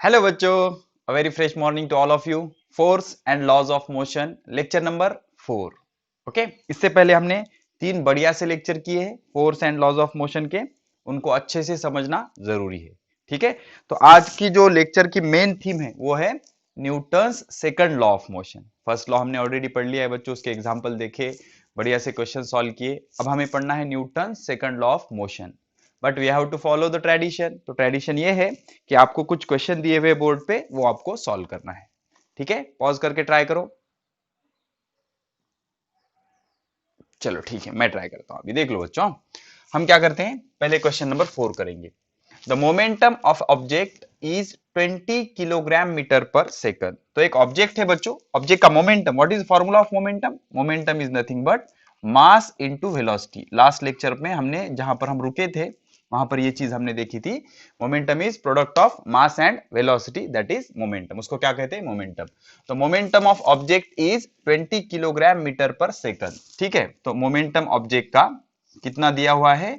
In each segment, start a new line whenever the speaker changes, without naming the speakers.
Hello बच्चों, a very fresh morning to all of you. Force and laws of motion, lecture number 4। Okay, इससे पहले हमने 3 बढ़िया से लेक्चर किए हैं force and laws of motion के, उनको अच्छे से समझना जरूरी है। ठीक है, तो आज की जो लेक्चर की मेन थीम है वो है Newton's second law of motion. First law हमने ऑलरेडी पढ़ लिया है बच्चों, उसके एग्जाम्पल देखे, बढ़िया से क्वेश्चन सॉल्व किए। अब हमें पढ़ना है Newton's second law of motion, but we have to follow the tradition. तो ट्रेडिशन ये है कि आपको कुछ क्वेश्चन दिए हुए बोर्ड पे, वो आपको सॉल्व करना है। ठीक है, पॉज करके ट्राई करो। चलो ठीक है, मैं ट्राई करता हूं। अभी देख लो बच्चों, हम क्या करते हैं, पहले क्वेश्चन नंबर 4 करेंगे। The momentum of object is 20 kilogram metre per second. तो एक ऑब्जेक्ट है बच्चों, ऑब्जेक्ट का momentum, what is formula of momentum? Momentum is nothing but mass into velocity. Last lecture में हमने जहां पर हम रुके थे वहां पर ये चीज हमने देखी थी। Momentum is product of mass and velocity, that is momentum. उसको क्या कहते हैं? मोमेंटम। तो momentum of object is 20 kilogram metre per second. ठीक है, तो मोमेंटम ऑब्जेक्ट का कितना दिया हुआ है?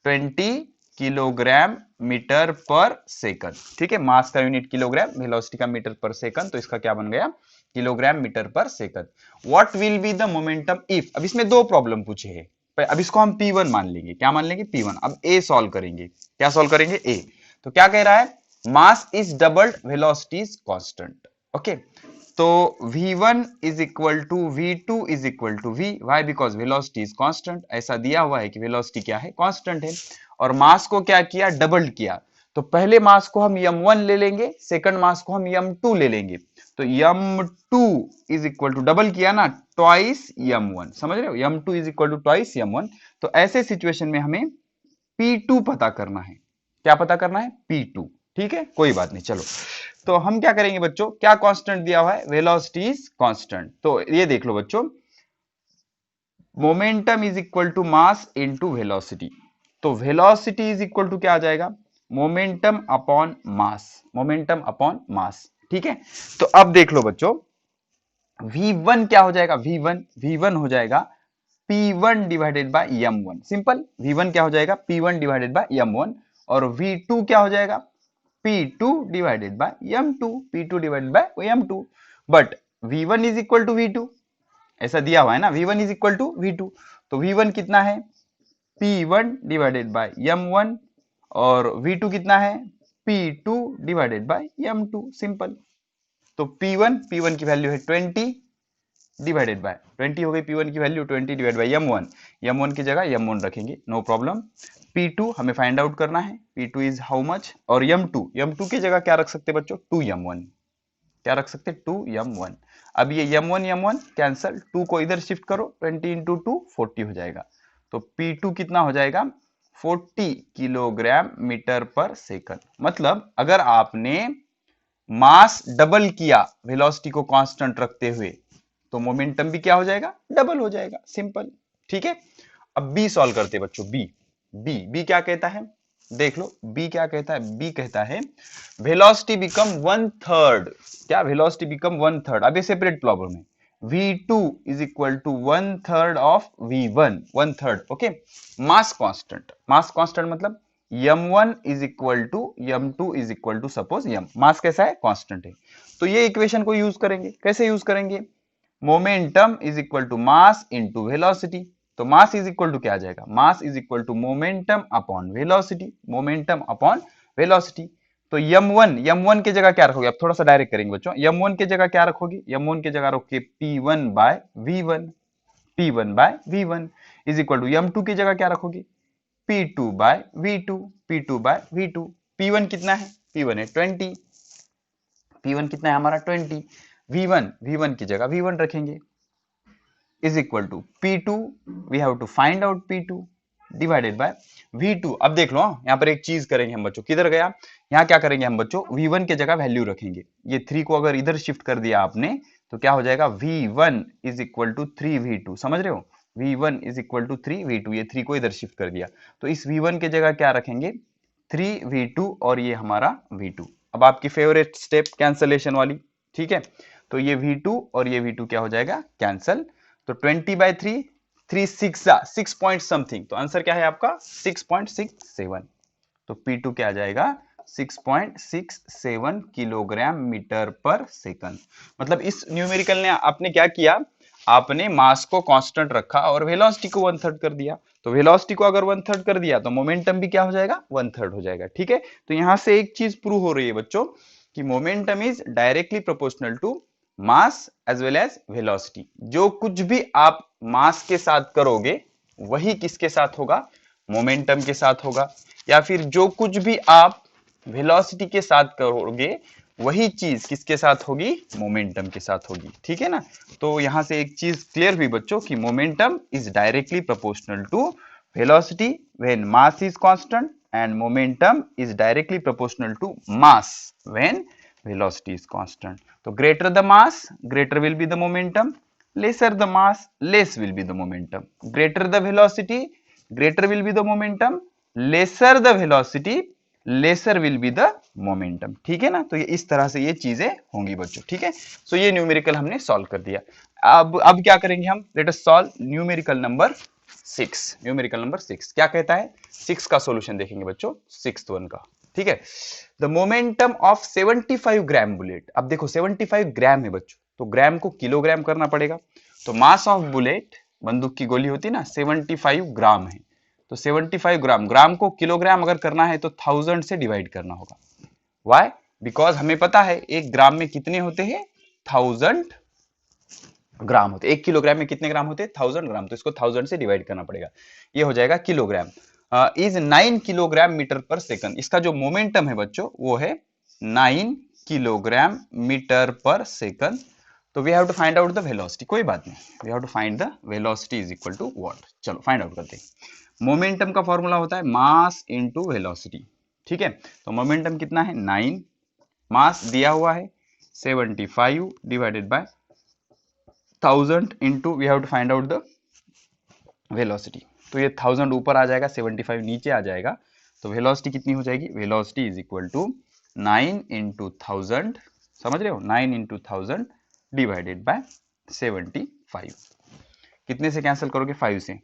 20 किलोग्राम मीटर पर सेकंड। ठीक है, मास का यूनिट किलोग्राम, वेलोसिटी का मीटर पर सेकंड, तो इसका क्या बन गया? Kilogram metre per second. What will be the momentum if? अब इसमें दो प्रॉब्लम पूछे हैं, अब इसको हम P1 मान लेंगे। क्या मान लेंगे? P1। अब A सॉल्व करेंगे। क्या सॉल्व करेंगे? A। तो क्या कह रहा है? Mass is doubled, velocity is constant. Okay, तो v1 is equal to v2 is equal to v। Why? Because velocity is constant. ऐसा दिया हुआ है कि वेलोसिटी क्या है? कांस्टेंट है। और मास को क्या किया? डबल्ड किया। तो पहले मास को हम m1 ले लेंगे, सेकंड मास को हम m2 ले लेंगे। तो m2 is equal to, double किया ना, ट्वाइस m1। समझ रहे हो? m2 is equal to twice m1। तो ऐसे सिचुएशन में हमें P2 पता करना है। क्या पता करना है? P2। ठीक है, कोई बात नहीं। चलो, तो हम क्या करेंगे बच्चों, क्या कांस्टेंट दिया हुआ है? Velocity is constant. तो ये देख लो बच्चों, momentum is equal to mass into velocity. तो वेलोसिटी इज इक्वल टू क्या आ जाएगा? Momentum upon mass. Momentum upon mass. ठीक है, तो अब देख लो बच्चों, V1 क्या हो जाएगा? V1 हो जाएगा P1 divided by M1। Simple, V1 क्या हो जाएगा? P1 divided by M1। और V2 क्या हो जाएगा? P2 divided by M2। P2 divided by M2। But V1 is equal to V2, ऐसा दिया हुआ है ना, V1 is equal to V2। तो V1 कितना है? P1 divided by M1। और V2 कितना है? P2 divided by M2। Simple. तो P1 की वैल्यू है 20 डिवाइडेड बाय 20 हो गई। P1 की वैल्यू 20 डिवाइड बाय M1 की जगह M1 रखेंगे, नो प्रॉब्लम। P2 हमें फाइंड आउट करना है, P2 इज हाउ मच? और M2 की जगह क्या रख सकते बच्चों? 2M1। क्या रख सकते? 2M1। अब ये M1 कैंसल, 2 को इधर शिफ्ट करो, 20 इंटू 2 40 हो जाएगा। तो P2 कितना हो जाएगा? 40 किलोग्राम मीटर पर सेकंड। मतलब अगर आपने मास डबल किया वेलोसिटी को कांस्टेंट रखते हुए, तो मोमेंटम भी क्या हो जाएगा? डबल हो जाएगा। सिंपल। ठीक है, अब बी सॉल्व करते बच्चों। बी क्या कहता है? देख लो, बी क्या कहता है? बी कहता है वेलोसिटी बिकम 1/3। क्या? Velocity become 1/3। अब ये सेपरेट प्रॉब्लम है। v2 is equal to 1/3 of v1, 1/3। Okay, mass constant. Mass constant मतलब m1 is equal to m2 is equal to, suppose m, mass कैसा है? कांस्टेंट है। तो ये इक्वेशन को यूज करेंगे। कैसे यूज करेंगे? Momentum is equal to mass into velocity. तो मास इज इक्वल टू क्या आ जाएगा? Mass is equal to momentum upon velocity. Momentum upon velocity. तो m1 की जगह क्या रखोगे? अब थोड़ा सा डायरेक्ट करेंगे बच्चों। m1 की जगह क्या रखोगे? m1 की जगह रखोगे P1 by V1। P1 by V1 is equal to m2 की जगह क्या रखोगे? P2 bye V2। P2 bye V2। P1 कितना है? P1 है 20। P1 कितना है हमारा? 20। V1 की जगह V1 रखेंगे, is equal to P2, we have to find out P2 divided by V2। अब देख लो, यहाँ पर एक चीज करेंगे हम बच्चों। किधर गया? यहाँ क्या करेंगे हम बच्चों? V1 की जगह वैल्यू रखेंगे। ये 3 को अगर इधर शिफ्ट कर दिया आपने, तो क्या हो जाएगा? V1 is equal to 3V2। समझ रहे हो? V1 is equal to 3V2। ये 3 को इधर शिफ्ट कर दिया, तो इस V1 की जगह क्या रखेंगे? 3V2। और ये हमारा V2। अब आपकी फेवरेट स्टेप कैंसलेशन वाली। ठीक है, तो ये V2 और ये V2 क्या हो जाएगा? कैंसल। तो 20/3, 3 6 पॉइंट समथिंग। तो आंसर क्या है आपका? 6.67। तो P2 क्या आ जाएगा? 6.67 किलोग्राम मीटर पर सेकंड। मतलब इस न्यूमेरिकल ने आपने क्या किया, आपने मास को कांस्टेंट रखा और वेलोसिटी को 1/3 कर दिया। तो वेलोसिटी को अगर 1/3 कर दिया तो मोमेंटम भी क्या हो जाएगा, 1/3 हो जाएगा। ठीक है, तो यहां से एक चीज प्रूव हो रही है बच्चों कि momentum is directly proportional to mass as well as velocity. जो कुछ भी आप मास के साथ करोगे वही किसके साथ होगा, मोमेंटम के साथ होगा, या फिर जो कुछ भी आप वेलोसिटी के साथ करोगे वही चीज किसके साथ होगी, मोमेंटम के साथ होगी। ठीक है ना, तो यहां से एक चीज क्लियर हुई बच्चों कि momentum is directly proportional to velocity when mass is constant and momentum is directly proportional to mass when velocity is constant. So greater the mass, greater will be the momentum. Lesser the mass, less will be the momentum. Greater the velocity, greater will be the momentum. Lesser the velocity, lesser will be the momentum. ठीक है ना, तो ये इस तरह से ये चीजें होंगी बच्चों। ठीक है, सो ये न्यूमेरिकल हमने सॉल्व कर दिया। अब क्या करेंगे हम, let us solve numerical number 6। Numerical number 6 क्या कहता है, 6 का सॉल्यूशन देखेंगे बच्चों, 6th वन का। ठीक है, the momentum of 75 gram bullet. अब देखो 75 ग्राम है बच्चों, तो ग्राम को किलोग्राम करना पड़ेगा। तो मास ऑफ बुलेट, बंदूक की गोली होती है ना, 75 ग्राम है। तो 75 ग्राम, ग्राम को किलोग्राम अगर करना है तो 1000 से डिवाइड करना होगा। व्हाई, बिकॉज हमें पता है एक ग्राम में कितने होते हैं, 1000 ग्राम होते। 1 किलोग्राम में कितने ग्राम होते हैं, 1000 ग्राम। तो इसको 1000 से डिवाइड करना पड़ेगा, ये हो जाएगा kilogram. Is 9 kilogram metre per second. इसका जो मोमेंटम है बच्चों वो है 9 किलोग्राम मीटर पर सेकंड। तो we have to find out the velocity. कोई बात नहीं, we have to find the velocity is equal to what. चलो फाइंड आउट करते हैं। मोमेंटम का फॉर्मूला होता है मास इनटू वेलोसिटी। ठीक है, तो मोमेंटम कितना है 9, मास दिया हुआ है 75 divided by 1000 into we have to find out the velocity. तो ये 1000 ऊपर आ जाएगा, 75 नीचे आ जाएगा। तो वेलोसिटी कितनी हो जाएगी, velocity is equal to 9 into 1000, समझ रहे हो, 9 इंटू 1000 डिवाइडेड बाय 75। कितने से कैंसिल करोगे, 5 से,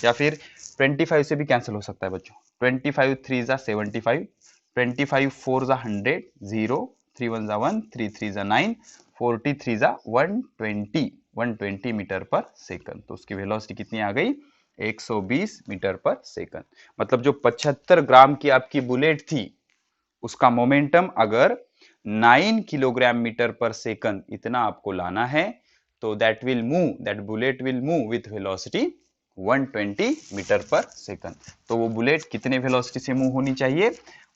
या फिर 25 से भी कैंसिल हो सकता है बच्चों। 25 3 जा 75, 25 4 जा 100, 0 3 1 जा 1, 3 3 जा 9, 43 जा 120 मीटर पर सेकंड। तो उसकी वेलोसिटी कितनी आ गई, 120 मीटर पर सेकंड। मतलब जो 75 ग्राम की आपकी बुलेट थी उसका मोमेंटम अगर 9 किलोग्राम मीटर पर सेकंड इतना आपको लाना है तो that bullet will move with velocity 120 metre per second. तो वो बुलेट कितने वेलोसिटी से मूव होनी चाहिए,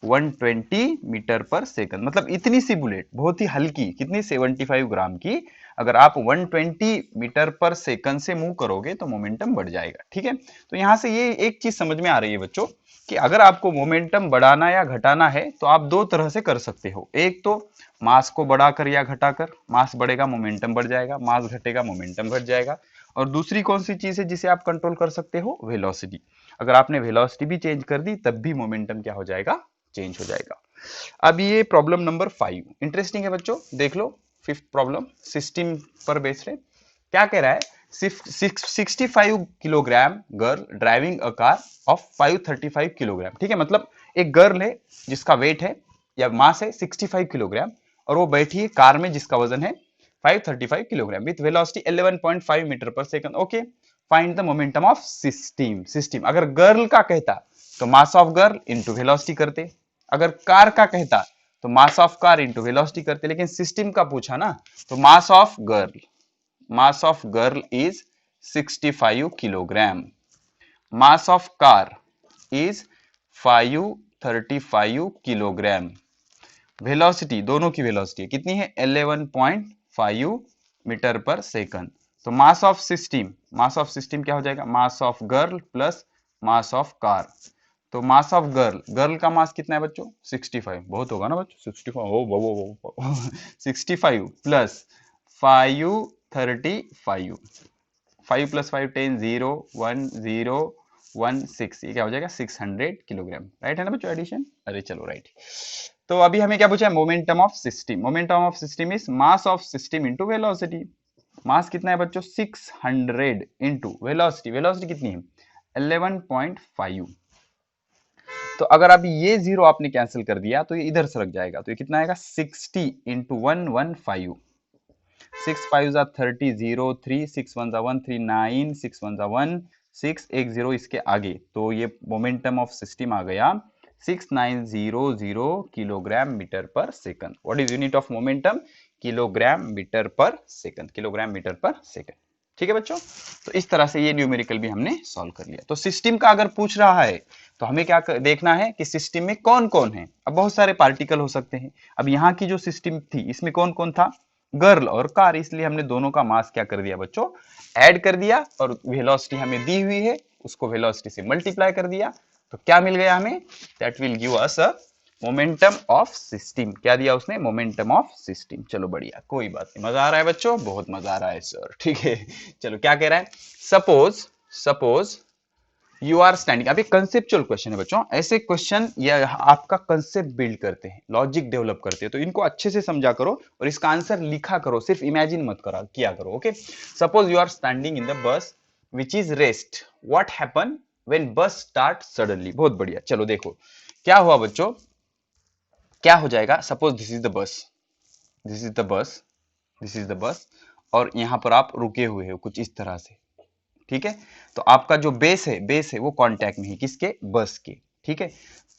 120 मीटर पर सेकंड। मतलब इतनी सी बुलेट बहुत ही हल्की, कितनी, 75 ग्राम की, अगर आप 120 मीटर पर सेकंड से मूव करोगे तो मोमेंटम बढ़ जाएगा। ठीक है, तो यहां से ये एक चीज समझ में आ रही है बच्चों कि अगर आपको मोमेंटम बढ़ाना या घटाना है तो आप दो तरह से कर सकते हो। एक तो मास को बढ़ाकर या घटाकर, मास बढ़ेगा मोमेंटम बढ़ जाएगा, मास घटेगा मोमेंटम घट जाएगा। और दूसरी कौन सी चीज है जिसे आप कंट्रोल कर सकते हो, वेलोसिटी। अगर आपने वेलोसिटी भी चेंज कर दी तब भी मोमेंटम क्या हो जाएगा, चेंज हो जाएगा। अब ये प्रॉब्लम नंबर 5 इंटरेस्टिंग है बच्चों, देख लो। 5th प्रॉब्लम सिस्टम पर बेस्ड है। क्या कह रहा है, 65 kilogram girl driving a car of 535 kilogram. ठीक है, मतलब एक गर्ल है जिसका वेट है या मास है 65 किलोग्राम और वो बैठी है कार में जिसका वजन है 535 kilogram with velocity 11.5 metre per second. Okay, find the momentum of system. अगर गर्ल का कहता तो mass of girl into velocity करते, अगर कार का कहता तो mass of car into velocity करते, लेकिन सिस्टम का पूछा ना तो mass of girl is 65 kilogram, mass of car is 535 kilogram. Velocity, दोनों की वेलोसिटी कितनी है, 11.5 मीटर पर सेकंड। तो मास ऑफ सिस्टम क्या हो जाएगा, mass of girl plus mass of car. तो मास ऑफ गर्ल का मास कितना है बच्चों, 65, बहुत होगा ना बच्चों, 65 हो 65 प्लस 535, 5 प्लस 5 10, 0 1 0 1 6, ये क्या हो जाएगा 600 किलोग्राम। राइट है ना बच्चों, एडिशन, अरे चलो राइट। तो अभी हमें क्या पूछा है, momentum of system. Momentum of system is mass of system into velocity. Mass कितना है बच्चों, 600 इंटू वेलोसिटी, वेलोसिटी कितनी है 11.5। तो अगर आप ये जीरो आपने कैंसिल कर दिया तो ये इधर से रख जाएगा, तो ये कितना आएगा 60 इंटू 115, 6 5 जा 30, 0 3, 6 1 जा 1 3, 9, 6 1 जा 1 6, एक जीरो इसके आगे, तो ये मोमेंटम ऑफ सिस्टम आ गया 6900 kilogram metre per second. What is unit of momentum? Kilogram metre per second, kilogram metre per second. ठीक है बच्चों, तो इस तरह से ये न्यूमेरिकल भी हमने सॉल्व कर लिया। तो सिस्टम का अगर पूछ रहा है तो हमें क्या देखना है कि सिस्टम में कौन कौन है। अब बहुत सारे पार्टिकल हो सकते हैं। अब यहाँ की जो सिस्टम थी इसमें कौन कौन था? गर्ल और कार, इसलिए हमने दोनों का मास क्या कर दिया बच्चों? ऐड कर दिया, और वेलोसिटी हमें दी हुई है उसको वेलोसिटी से मल्टीप्लाई कर दिया, तो क्या मिल गया हमें? That will give us a momentum of system. क्या दिया उसने? Momentum of system. चलो बढ़िया, कोई बात नहीं, मजा आ रहा है बच्चों? बहुत मजा आ रहा है सर। ठीक है, चलो क्या कह रहा है? Suppose you are standing. अभी कंसेप्चुअल क्वेश्चन है बच्चों, ऐसे क्वेश्चन या आपका कंसेप्ट बिल्ड करते हैं, लॉजिक डेवलप करते हैं, तो इनको अच्छे से समझा करो और इसका आंसर लिखा करो, सिर्फ इमेजिन मत करा किया करो। Okay, suppose you are standing in the bus which is rest, what happen when bus start suddenly. बहुत बढ़िया, चलो देखो क्या हुआ बच्चों, क्या हो जाएगा। Suppose this is the bus, this is the bus, this is the bus, और यहां पर आप रुके हुए हो कुछ इस तरह से। ठीक है, तो आपका जो बेस है वो कांटेक्ट में है किसके? बस के। ठीक है,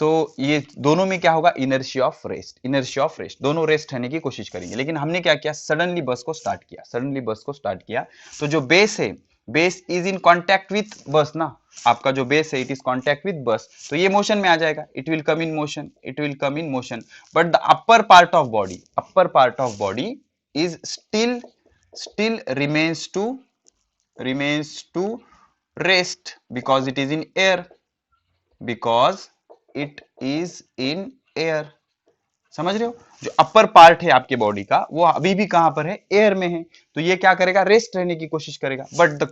तो ये दोनों में क्या होगा? Inertia of rest, inertia of rest, दोनों रेस्ट रहने की कोशिश करेंगे। लेकिन हमने क्या किया? सडनली बस को स्टार्ट किया, सडनली बस को स्टार्ट किया, तो जो बेस है, base is in contact with बस ना, आपका जो बेस है इट इज कांटेक्ट विथ बस, तो ये मोशन में आ जाएगा, it will come in motion, it will come in motion, but the upper part of body, upper part of body is still remains to rest because it is in air, because it is in air। समझ रहे हो? जो upper part है आपके body का वो अभी भी कहां पर है? एयर में है, तो ये क्या करेगा? रेस्ट रहने की कोशिश करेगा। But the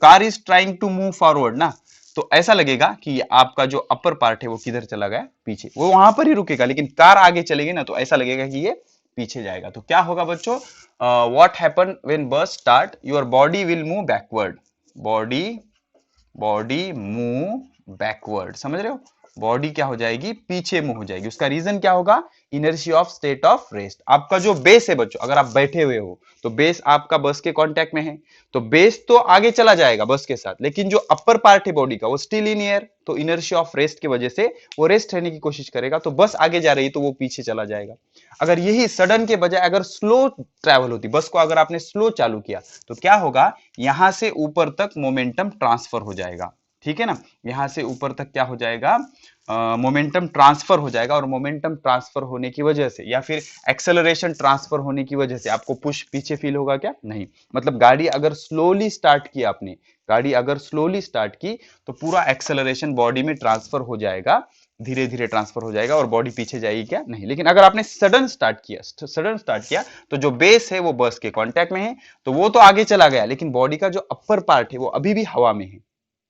car is trying to move forward ना, तो ऐसा लगेगा कि आपका जो अपर पार्ट है वो किधर चला गया? पीछे। वो वहां पर ही रुकेगा, लेकिन कार आगे चलेगी ना, तो ऐसा लगेगा कि ये पीछे जाएगा। तो क्या होगा बच्चों? What happen when bus start? Your body will move backward, body move backward. समझ रहे हो? बॉडी क्या हो जाएगी? पीछे मूव हो जाएगी। उसका रीजन क्या होगा? Inertia of state of rest. आपका जो बेस है बच्चों, अगर आप बैठे हुए हो तो बेस आपका बस के कांटेक्ट में है, तो बेस तो आगे चला जाएगा बस के साथ, लेकिन जो अपर पार्ट है बॉडी का वो स्टिल इन एयर, तो इनर्शिया ऑफ रेस्ट की वजह से वो रेस्ट रहने की कोशिश करेगा, तो बस आगे जा रही है तो वो पीछे चला जाएगा। अगर यही सडन के बजाय अगर स्लो ट्रैवल होती, बस को अगर आपने स्लो चालू किया, तो क्या होगा? यहां से ऊपर तक मोमेंटम ट्रांसफर हो जाएगा। ठीक है ना, यहां से ऊपर तक क्या हो जाएगा? मोमेंटम ट्रांसफर हो जाएगा, और मोमेंटम ट्रांसफर होने की वजह से या फिर एक्सेलरेशन ट्रांसफर होने की वजह से आपको पुश पीछे फील होगा क्या? नहीं। मतलब गाड़ी अगर स्लोली स्टार्ट की आपने, गाड़ी अगर स्लोली स्टार्ट की, तो पूरा एक्सेलरेशन बॉडी में ट्रांसफर हो जाएगा, धीरे धीरे ट्रांसफर हो जाएगा, और बॉडी पीछे जाएगी क्या? नहीं। लेकिन अगर आपने सडन स्टार्ट किया तो जो बेस है वो बस के कांटेक्ट में है, तो वो तो आगे चला गया, लेकिन बॉडी का जो अपर पार्ट है वो अभी भी हवा में है,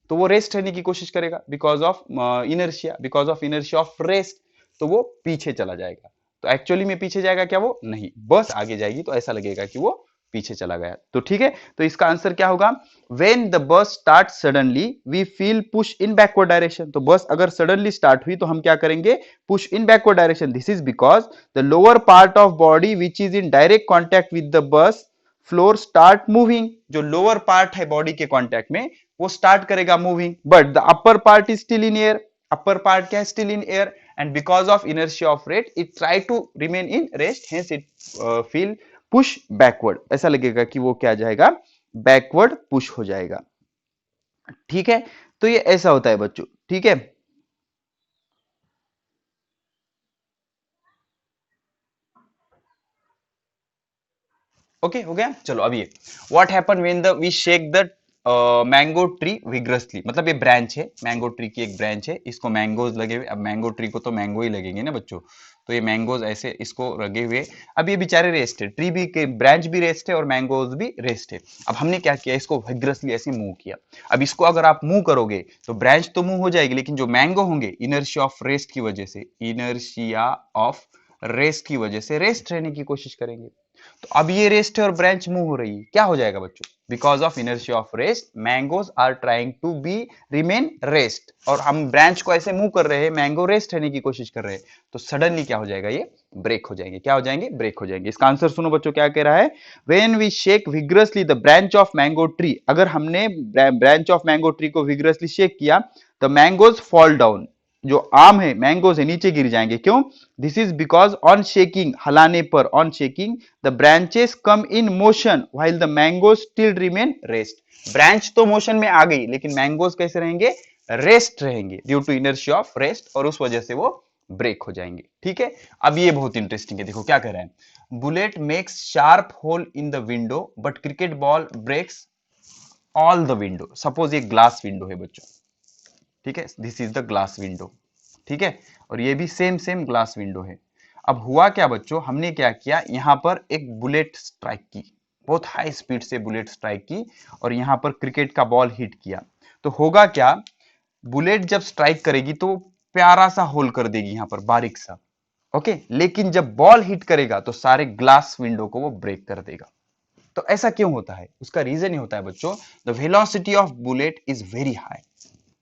तो वो रेस्ट रहने की कोशिश करेगा because of inertia of rest, तो वो पीछे चला जाएगा। तो एक्चुअली में पीछे जाएगा क्या? वो नहीं, बस आगे जाएगी, तो ऐसा लगेगा कि वो पीछे चला गया। तो ठीक है, तो इसका आंसर क्या होगा? When the bus start suddenly we feel push in backward direction. तो बस अगर सडनली स्टार्ट हुई तो हम क्या करेंगे? Push in backward direction. This is because the lower part of body which is in direct contact with the bus floor start moving. जो lower part है body के कॉन्टैक्ट में वो स्टार्ट करेगा moving, but the upper part is still in air. Upper part क्या है? Still in air, and because of inertia of rest it try to remain in rest, hence it feel push backward. ऐसा लगेगा कि वो क्या जाएगा? Backward push हो जाएगा। ठीक है, तो ये ऐसा होता है बच्चों। ठीक है, ओके हो गया। चलो अब ये what happen when the we shake the mango tree vigorously. मतलब ये ब्रांच है, मैंगो ट्री की एक ब्रांच है, इसको मैंगोज लगे हुए। अब मैंगो ट्री को तो मैंगो ही लगेंगे ना बच्चों, तो ये मैंगोज ऐसे इसको लगे हुए। अब ये बेचारे रेस्ट है, ट्री भी के ब्रांच भी रेस्ट है और मैंगोज भी रेस्ट है। अब हमने क्या किया? इसको विग्रसली ऐसे मूव किया। अब इसको अगर आप मूव करोगे तो ब्रांच तो मूव हो जाएगी, लेकिन जो मैंगो होंगे इनर्शिया ऑफ रेस्ट की वजह से, इनर्शिया ऑफ रेस्ट की वजह से रेस्ट रहने की कोशिश करेंगे। तो अब ये रेस्ट है और ब्रांच मूव हो रही है, क्या हो जाएगा बच्चों? Because of inertia of rest mangoes are trying to be remain rest, और हम ब्रांच को ऐसे मूव कर रहे हैं, मैंगो रेस्ट रहने की कोशिश कर रहे हैं, तो सडनली क्या हो जाएगा? ये ब्रेक हो जाएंगे। क्या हो जाएंगे? ब्रेक हो जाएंगे। इसका आंसर सुनो बच्चों, क्या कह रहा है? When we shake vigorously the branch of mango tree, अगर हमने ब्रांच ऑफ मैंगो ट्री को विग्रसली शेक किया तो मैंगोज फॉल डाउन, जो आम है मैंगो से नीचे गिर जाएंगे। क्यों? This is because on shaking, हलाने पर, on shaking the branches come in motion while the mango still remain rest. Branch तो मोशन में आ गई लेकिन मैंगोज कैसे रहेंगे? रेस्ट रहेंगे due to inertia of rest, और उस वजह से वो ब्रेक हो जाएंगे। ठीक है, अब ये बहुत इंटरेस्टिंग है, देखो क्या कह रहा है। Bullet makes sharp hole in the window but cricket ball breaks all the window. Suppose ये ग्लास विंडो है बच्चों, ठीक है, this is the glass window, ठीक है, और ये भी सेम सेम ग्लास विंडो है। अब हुआ क्या बच्चों, हमने क्या किया, यहां पर एक बुलेट स्ट्राइक की, बहुत हाई स्पीड से बुलेट स्ट्राइक की, और यहां पर क्रिकेट का बॉल हिट किया। तो होगा क्या, बुलेट जब स्ट्राइक करेगी तो प्यारा सा होल कर देगी यहां पर, बारीक सा, ओके, लेकिन जब बॉल हिट करेगा तो सारे ग्लास विंडो को वो ब्रेक कर देगा। तो ऐसा क्यों होता है? उसका रीजन ये होता है बच्चों, the velocity of bullet is very high,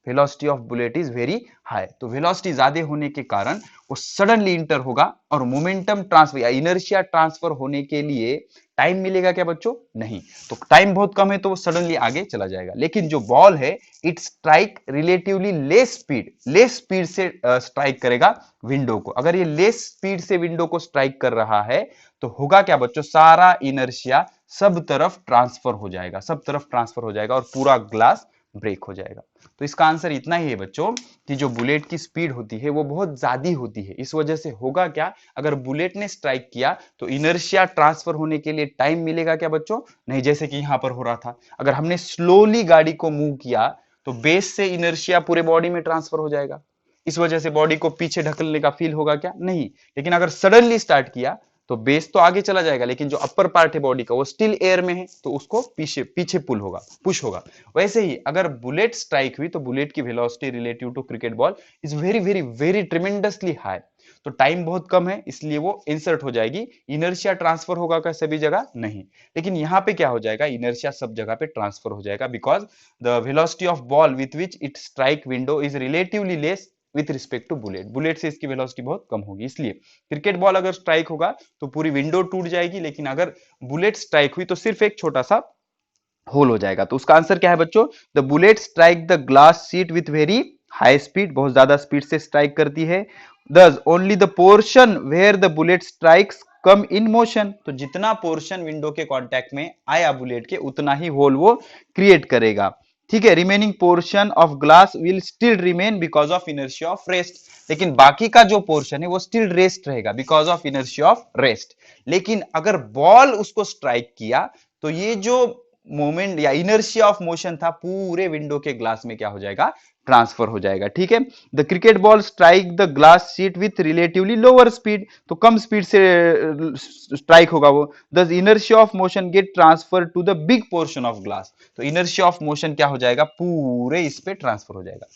velocity of bullet is very high. तो वेलोसिटी ज्यादा होने के कारण वो सडनली इंटर होगा, और मोमेंटम ट्रांसफर या इनर्शिया ट्रांसफर होने के लिए टाइम मिलेगा क्या बच्चों? नहीं। तो टाइम बहुत कम है तो वो सडनली आगे चला जाएगा। लेकिन जो बॉल है it strike relatively less speed से स्ट्राइक करेगा विंडो को। अगर ये लेस स्पीड से विंडो को स्ट्राइक कर रहा है तो होगा क्या बच्चों, सारा इनर्शिया सब तरफ ट्रांसफर हो जाएगा, सब तरफ ट्रांसफर हो जाएगा और पूरा ग्लास ब्रेक हो जाएगा। तो इसका आंसर इतना ही है बच्चों कि जो बुलेट की स्पीड होती है वो बहुत ज्यादा होती है। इस वजह से होगा क्या, अगर बुलेट ने स्ट्राइक किया तो इनर्शिया ट्रांसफर होने के लिए टाइम मिलेगा क्या बच्चों? नहीं, जैसे कि यहां पर हो रहा था। अगर हमने स्लोली गाड़ी को मूव किया तो बेस से इनर्शिया पूरे बॉडी में ट्रांसफर हो जाएगा, इस वजह से बॉडी को पीछे ढकलने का फील होगा क्या? नहीं। लेकिन अगर सडनली स्टार्ट किया तो बेस तो आगे चला जाएगा लेकिन जो अपर पार्ट है बॉडी का वो स्टिल एयर में है, तो उसको पीछे पीछे पुल होगा, पुश होगा। वैसे ही अगर बुलेट स्ट्राइक हुई तो बुलेट की velocity relative to cricket ball is very very very tremendously high. तो टाइम बहुत कम है इसलिए वो इंसर्ट हो जाएगी। इनर्शिया ट्रांसफर होगा क्या सभी जगह? नहीं। लेकिन यहां पे क्या हो जाएगा, इनर्शिया सब जगह पे ट्रांसफर हो जाएगा, because the velocity of ball with which it strike window is relatively less with respect to bullet. Bullet से इसकी वेलोसिटी बहुत कम होगी, इसलिए क्रिकेट बॉल अगर स्ट्राइक होगा तो पूरी विंडो टूट जाएगी, लेकिन अगर बुलेट स्ट्राइक हुई तो सिर्फ एक छोटा सा होल हो जाएगा। तो उसका आंसर क्या है बच्चों, the bullet strike the glass sheet with very high speed, बहुत ज्यादा स्पीड से स्ट्राइक करती है। Thus only the portion where the bullet strikes come in motion, तो जितना पोर्शन विंडो के कांटेक्ट में आया बुलेट के उतना ही होल वो क्रिएट करेगा। ठीक है, remaining portion of glass will still remain because of inertia of rest, लेकिन बाकी का जो पोर्शन है वो स्टिल रेस्ट रहेगा because of inertia of rest. लेकिन अगर बॉल उसको स्ट्राइक किया तो ये जो मोमेंट या इनर्शिया ऑफ मोशन था पूरे विंडो के ग्लास में क्या हो जाएगा, ट्रांसफर हो जाएगा। ठीक है, the cricket ball strike the glass sheet with relatively lower speed, तो कम स्पीड से स्ट्राइक होगा वो, thus inertia of motion get transfer to the big portion of glass, तो इनर्शिया ऑफ मोशन क्या हो जाएगा, पूरे इस पे ट्रांसफर हो जाएगा।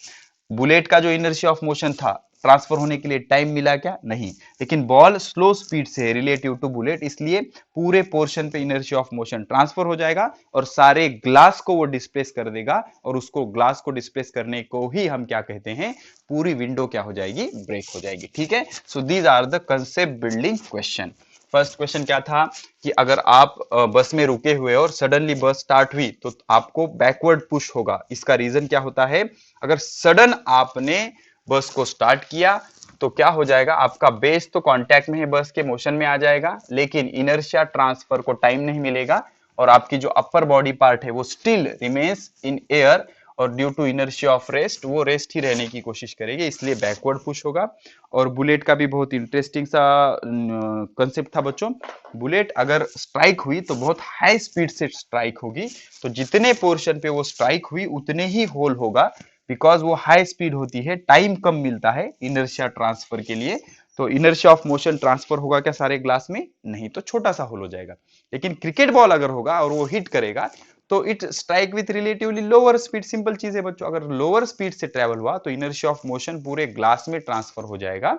बुलेट का जो इनर्शिया ऑफ मोशन था ट्रांसफर होने के लिए टाइम मिला क्या? नहीं। लेकिन बॉल स्लो स्पीड से रिलेटिव टू बुलेट, इसलिए पूरे पोर्शन पे इनर्शिया ऑफ मोशन ट्रांसफर हो जाएगा और सारे ग्लास को वो डिस्प्लेस कर देगा, और उसको ग्लास को डिस्प्लेस करने को ही हम क्या कहते हैं, पूरी विंडो क्या हो जाएगी, ब्रेक हो जाएगी। ठीक है, so these are the concept building question. First question क्या था कि अगर आप बस में रुके हुए और सडनली बस स्टार्ट हुई तो आपको बैकवर्ड पुश होगा। इसका रीजन क्या होता है, अगर सडन आपने बस को स्टार्ट किया तो क्या हो जाएगा, आपका बेस तो कांटेक्ट में है, बस के मोशन में आ जाएगा, लेकिन इनर्शिया ट्रांसफर को टाइम नहीं मिलेगा और आपकी जो अपर बॉडी पार्ट है वो स्टिल रिमेन्स इन एयर, और due to inertia of rest वो रेस्ट ही रहने की कोशिश करेगी, इसलिए बैकवर्ड पुश होगा। और बुलेट का भी बहुत इंटरेस्टिंग सा कंसेप्ट था बच्चों। बुलेट अगर स्ट्राइक हुई तो बहुत हाई स्पीड से स्ट्राइक होगी, तो जितने पोर्शन पे वो स्ट्राइक हुई उतने ही होल होगा, बिकॉज वो हाई स्पीड होती है, टाइम कम मिलता है इनर्शिया ट्रांसफर के लिए। तो इनर्शिया ऑफ मोशन ट्रांसफर होगा क्या सारे ग्लास में? नहीं, तो छोटा सा होल हो जाएगा। लेकिन क्रिकेट बॉल अगर होगा और वो हिट करेगा तो it strike with relatively lower speed. Simple चीज है बच्चों, अगर लोअर स्पीड से ट्रेवल हुआ तो इनर्शिया ऑफ मोशन पूरे ग्लास में ट्रांसफर हो जाएगा,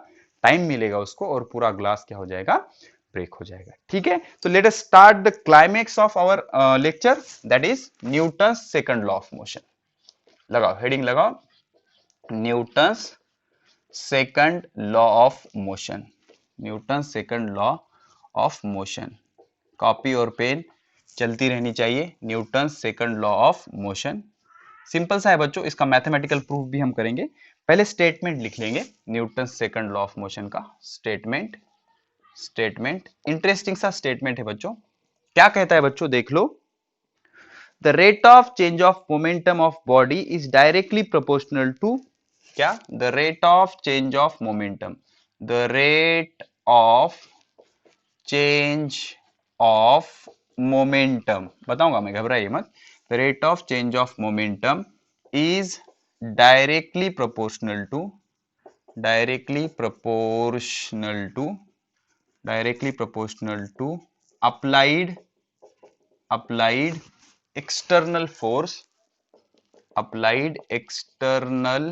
टाइम मिलेगा उसको और पूरा ग्लास क्या हो जाएगा, ब्रेक हो जाएगा। ठीक है, तो let us start the climax of our lecture, that is Newton second law of motion. लगाओ हेडिंग लगाओ, Newton's second law of motion, Newton second law of motion. Copy और पेन चलती रहनी चाहिए। Newton second law of motion simple सा है बच्चों, इसका मैथमेटिकल प्रूफ भी हम करेंगे। पहले स्टेटमेंट लिख लेंगे Newton second law of motion का। स्टेटमेंट इंटरेस्टिंग सा स्टेटमेंट है बच्चों। क्या कहता है बच्चों, देख लो। The rate of change of momentum of body is directly proportional to क्या, the rate of change of momentum, the rate of change of momentum, बताऊंगा मैं, घबराइए मत। The rate of change of momentum is directly proportional to applied external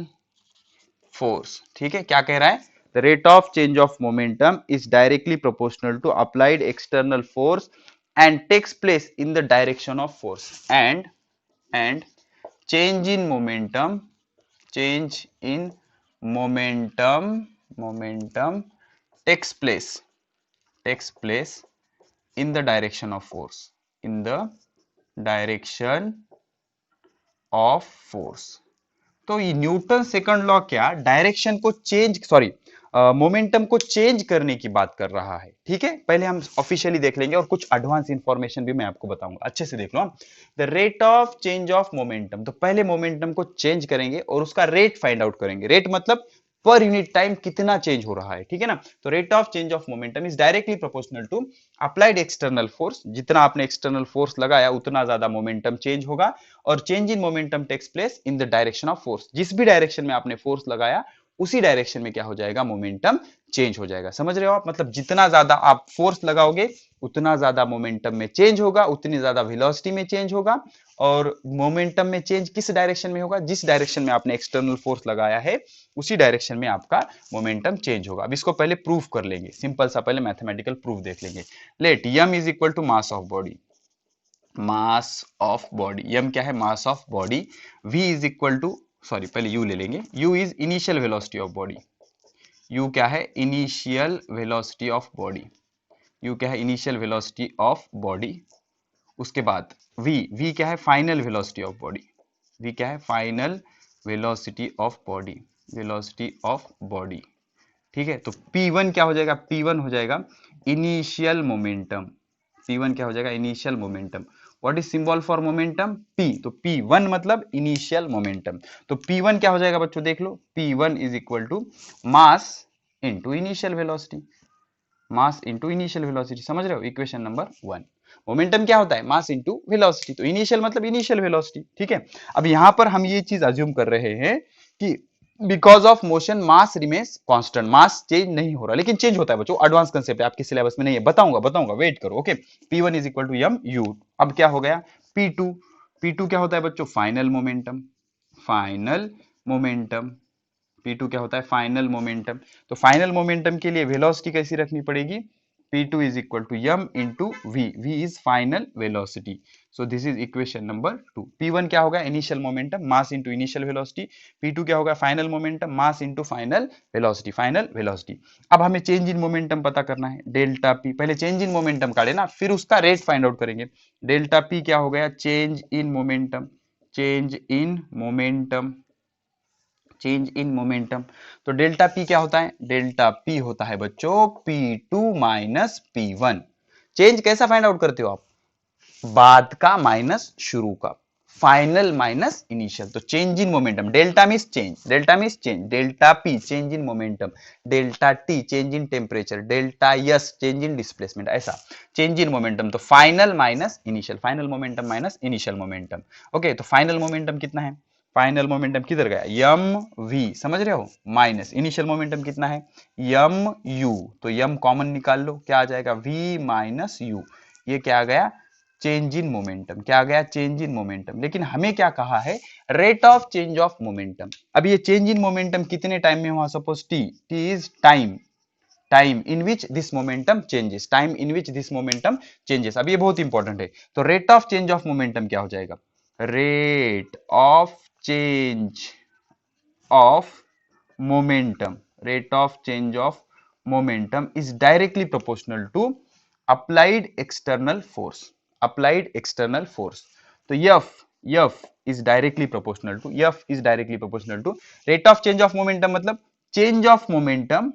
force। ठीक है, क्या कह रहा है, the rate of change of momentum is directly proportional to applied external force and takes place in the direction of force, and change in momentum takes place in the direction of force, तो ये Newton second law क्या direction को momentum को change करने की बात कर रहा है। ठीक है, पहले हम ऑफिशियली देख लेंगे और कुछ एडवांस इंफॉर्मेशन भी मैं आपको बताऊंगा, अच्छे से देख लो। The rate of change of momentum, तो पहले मोमेंटम को चेंज करेंगे और उसका रेट फाइंड आउट करेंगे। रेट मतलब पर यूनिट टाइम कितना चेंज हो रहा है। ठीक है ना, तो rate of change of momentum is directly proportional to applied external force, जितना आपने एक्सटर्नल फोर्स लगाया उतना ज्यादा मोमेंटम चेंज होगा, और change in momentum takes place in the direction of force, जिस भी डायरेक्शन में आपने फोर्स लगाया उसी डायरेक्शन में क्या हो जाएगा, मोमेंटम चेंज हो जाएगा। समझ रहे हो आप, मतलब जितना ज्यादा आप फोर्स लगाओगे उतना ज्यादा मोमेंटम में चेंज होगा, उतनी ज्यादा वेलोसिटी में चेंज होगा। और मोमेंटम में चेंज किस डायरेक्शन में होगा, जिस डायरेक्शन में आपने एक्सटर्नल फोर्स लगाया है उसी डायरेक्शन में आपका मोमेंटम चेंज होगा। अब इसको पहले प्रूफ कर लेंगे, सिंपल सा पहले मैथमेटिकल प्रूफ देख लेंगे। Let m is equal to mass of body, m क्या है, mass of body. v is equal to, sorry पहले u ले लेंगे, u is initial velocity of body, u क्या है, initial velocity of body, u क्या है, इनिशियल वेलोसिटी ऑफ बॉडी। उसके बाद v क्या है, final velocity of body, v क्या है, फाइनल वेलोसिटी ऑफ बॉडी, ठीक है। तो p1 क्या हो जाएगा, p1 हो जाएगा इनिशियल मोमेंटम, p1 क्या हो जाएगा, initial momentum. What is symbol for momentum, p, तो p1 मतलब इनिशियल मोमेंटम। तो p1 क्या हो जाएगा बच्चों, देख लो, p1 is equal to mass into initial velocity, समझ रहे हो, इक्वेशन नंबर 1। मोमेंटम क्या होता है, मास इंटू वेलोसिटी, तो इनिशियल मतलब इनिशियल वेलोसिटी। ठीक है, अब यहां पर हम ये चीज अज्यूम कर रहे हैं कि because of motion mass remains constant, mass change नहीं हो रहा, लेकिन चेंज होता है बच्चों, एडवांस कंसेप्ट है, आपके सिलेबस में नहीं है, बताऊंगा वेट करो। Okay, p1 is equal to m u। अब क्या हो गया, p2 क्या होता है बच्चों, फाइनल मोमेंटम, p2 क्या होता है, फाइनल मोमेंटम। तो फाइनल मोमेंटम के लिए वेलोसिटी कैसी रखनी पड़ेगी, p2 is equal to m into v is final velocity, so this is equation number 2। p1 क्या होगा, initial momentum, mass into initial velocity, p2 क्या होगा, final momentum, mass into final velocity. अब हमें चेंज इन मोमेंटम पता करना है, delta p, पहले चेंज इन मोमेंटम काढ़े ना, फिर उसका रेट फाइंड आउट करेंगे। डेल्टा p क्या हो गया, चेंज इन मोमेंटम, तो डेल्टा पी क्या होता है, डेल्टा पी होता है बच्चों P2 माइनस P1। चेंज कैसा फाइंड आउट करते हो आप, बाद का माइनस शुरू का, फाइनल माइनस इनिशियल। तो change in momentum, delta means change, delta P change in momentum, delta T change in temperature, delta S change in displacement, ऐसा चेंज इन मोमेंटम। तो final minus initial, final momentum minus initial momentum. Okay, तो final momentum कितना है, final momentum किधर गया, M we, समझ रहे हो, माइनस इनिशियल मोमेंटम कितना है, एम यू, तो एम कॉमन निकाल लो, क्या आ जाएगा, वी माइनस यू। ये क्या आ गया, चेंज इन मोमेंटम, क्या आ गया, चेंज इन मोमेंटम। लेकिन हमें क्या कहा है, rate of change of momentum. अब ये चेंज इन मोमेंटम कितने टाइम में हुआ, suppose T is time, time in which this momentum changes, time in which this momentum changes. अब ये बहुत इंपॉर्टेंट है, तो rate of change of momentum क्या हो जाएगा, rate of change of momentum, rate of change of momentum is directly proportional to applied external force, applied external force। तो f is directly proportional to, f is directly proportional to rate of change of momentum, मतलब change of momentum,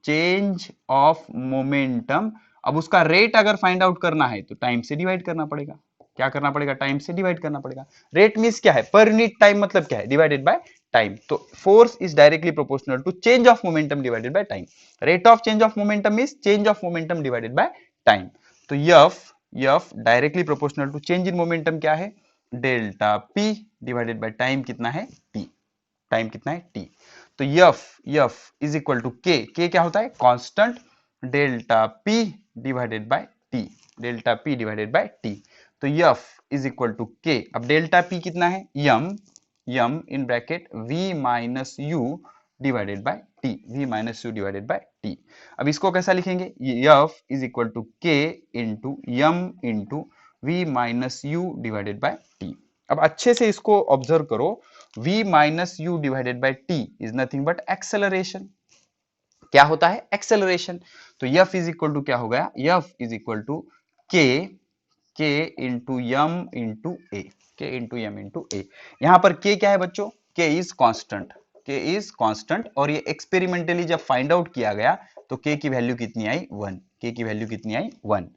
change of momentum। अब उसका rate अगर find out करना है तो time से divide करना पड़ेगा। क्या करना पड़ेगा, टाइम से डिवाइड करना पड़ेगा। रेट मींस क्या है, पर यूनिट टाइम मतलब क्या है, डिवाइडेड बाय टाइम। तो force is directly proportional to change of momentum divided by time. Rate of change of momentum means change of momentum divided by time. तो F directly proportional to change in momentum क्या है, delta P divided by time कितना है T, time कितना है T. तो F is equal to के क्या होता है, constant, delta P divided by T, delta P divided by T. तो F is equal to K, अब डेल्टा पी कितना है, M in bracket V minus U divided by T, V minus U divided by T. अब इसको कैसा लिखेंगे, F is equal to K into M into V minus U divided by T. अब अच्छे से इसको ऑब्जर्व करो, v minus U divided by T is nothing but acceleration. क्या होता है, एक्सेलरेशन। तो f इज इक्वल टू क्या हो गया, f is equal to K into M into ए, के इंटू यम इंटू ए। यहां पर k क्या है बच्चों, k is constant, k is constant. और ये एक्सपेरिमेंटली जब फाइंड आउट किया गया तो k की वैल्यू कितनी आई 1, k की वैल्यू कितनी आई 1।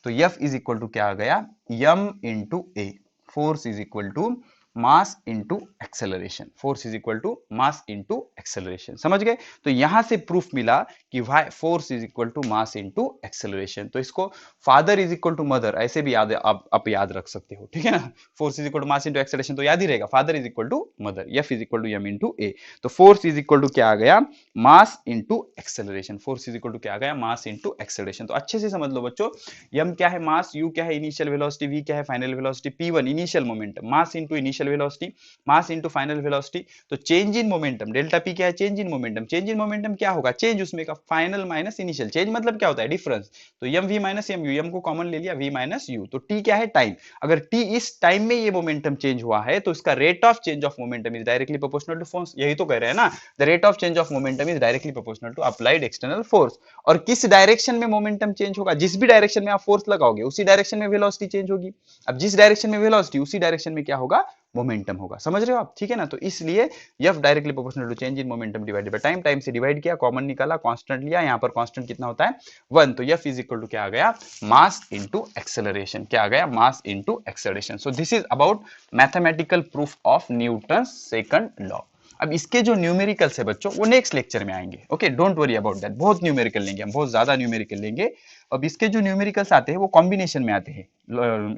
तो f इज इक्वल टू क्या आ गया, M into A. Force is equal to mass into acceleration, force is equal to mass into acceleration. समझ गए। तो यहां से प्रूफ मिला कि force is equal to mass into acceleration. तो इसको father is equal to mother ऐसे भी याद आप याद रख सकते हो, ठीक है ना। Force is equal to mass into acceleration तो याद ही रहेगा, father is equal to mother, F is equal to M into A. तो फोर्स इज इक्वल टू क्या आ गया, mass into acceleration, force is equal to क्या आ गया, मास इंटू एक्सेलरेशन। तो अच्छे से समझ लो बच्चों, एम क्या है मास, यू क्या है इनिशियल वेलोसिटी, वी क्या है final velocity, P1 initial momentum, mass into initial velocity, mass into final velocity. तो change in momentum, delta P क्या है, change in momentum. Change in momentum क्या होगा, चेंज उसमें का फाइनल माइनस इनिशियल। चेंज मतलब क्या होता है, डिफरेंस। तो M V minus M U, M को कॉमन ले लिया, वी माइनस यू। तो टी क्या है, टाइम। अगर टी इस टाइम में ये मोमेंटम चेंज हुआ है तो इसका rate of change of momentum is directly proportional to force. यही तो कह रहे हैं ना, the rate of change of momentum is directly proportional to applied external force. और किस डायरेक्शन में मोमेंटम चेंज होगा, जिस भी डायरेक्शन में आप फोर्स लगाओगे उसी डायरेक्शन में वेलोसिटी चेंज होगी। अब जिस डायरेक्शन में वेलोसिटी उसी डायरेक्शन में क्या होगा, मोमेंटम होगा। समझ रहे हो आप, ठीक है ना। तो इसलिए F directly proportional to change in momentum divided by time, time से डिवाइड किया, कॉमन निकाला, कांस्टेंट लिया। यहां पर कांस्टेंट कितना होता है 1। तो एफ इज इक्वल टू क्या आ गया, मास इनटू एक्सेलरेशन। क्या आ गया, मास into acceleration. So this is about mathematical proof of Newton second law. अब इसके जो न्यूमेरिकल्स है बच्चों वो नेक्स्ट लेक्चर में आएंगे। Okay, don't worry about that. बहुत न्यूमेरिकल लेंगे हम, बहुत ज्यादा न्यूमेरिकल लेंगे। अब इसके जो न्यूमेरिकल्स आते हैं वो कॉम्बिनेशन में आते हैं।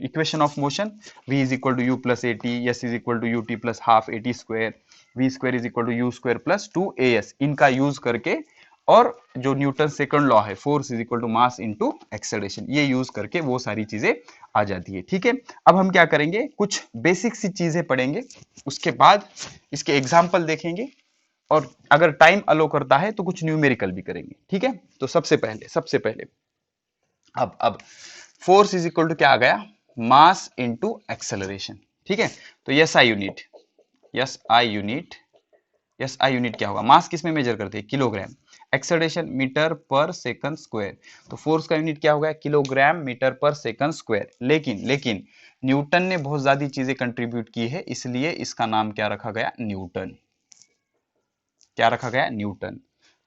Equation of motion, v is equal to U plus A T, S is equal to U T plus half A T square, V square is equal to U square plus 2as, इनका use करके। और जो Newton second law है, force is equal to mass into acceleration, ये use करके वो सारी चीजें आ जाती है। ठीक है, अब हम क्या करेंगे, कुछ बेसिक सी चीजें पढ़ेंगे, उसके बाद इसके एग्जाम्पल देखेंगे, और अगर टाइम अलो करता है तो कुछ न्यूमेरिकल भी करेंगे। ठीक है, तो सबसे पहले अब फोर्स इज इक्वल टू क्या आ गया, मास इनटू एक्सेलरेशन। ठीक है, तो यस आई यूनिट क्या होगा, मास किस में मेजर करते हैं, kilogram, acceleration metre per second square. तो फोर्स का यूनिट क्या होगा, kilogram metre per second square. लेकिन न्यूटन ने बहुत ज्यादा चीजें कंट्रीब्यूट की है, इसलिए इसका नाम क्या रखा गया, न्यूटन। क्या रखा गया, न्यूटन।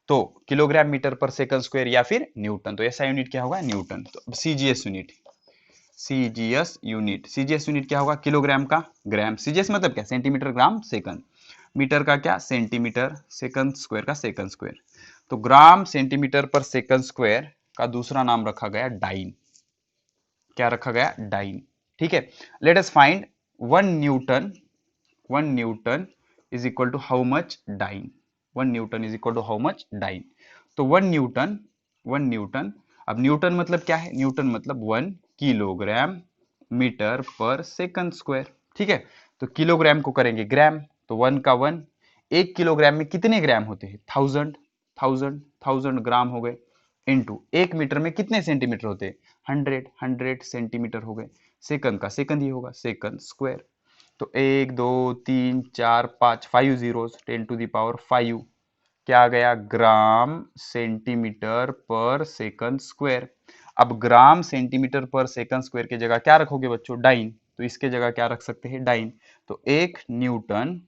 तो kilogram metre per second square या फिर न्यूटन। तो ऐसा यूनिट क्या होगा, न्यूटन। तो सीजीएस यूनिट क्या होगा, किलोग्राम का ग्राम, सीजीएस मतलब क्या, सेंटीमीटर ग्राम सेकंड, मीटर का क्या, सेंटीमीटर, सेकंड स्क्वायर का सेकंड स्क्वायर। तो ग्राम सेंटीमीटर पर सेकंड स्क्वायर का दूसरा नाम रखा गया डाइन। क्या रखा गया, डाइन। ठीक है, let us find 1 newton is equal to how much dyne. 1 newton is equal to how much dyne. तो 1 न्यूटन, अब न्यूटन मतलब क्या है, न्यूटन मतलब 1 kilogram metre per second square. ठीक है, तो किलोग्राम को करेंगे ग्राम, तो 1 का 1, 1 किलोग्राम में कितने ग्राम होते हैं, 1000 ग्राम हो गए। इनटू 1 मीटर में कितने सेंटीमीटर होते हैं? 100 सेंटीमीटर हो गए। सेकंड का सेकंड ही होगा, सेकंड स्क्वायर। तो 1 2 3 4 5 5 जीरोस, 10⁵ क्या आ गया? ग्राम सेंटीमीटर पर सेकंड स्क्वायर। अब ग्राम सेंटीमीटर पर सेकंड स्क्वायर की जगह क्या रखोगे बच्चों? डाइन। तो इसके जगह क्या रख सकते हैं? डाइन। तो 1 न्यूटन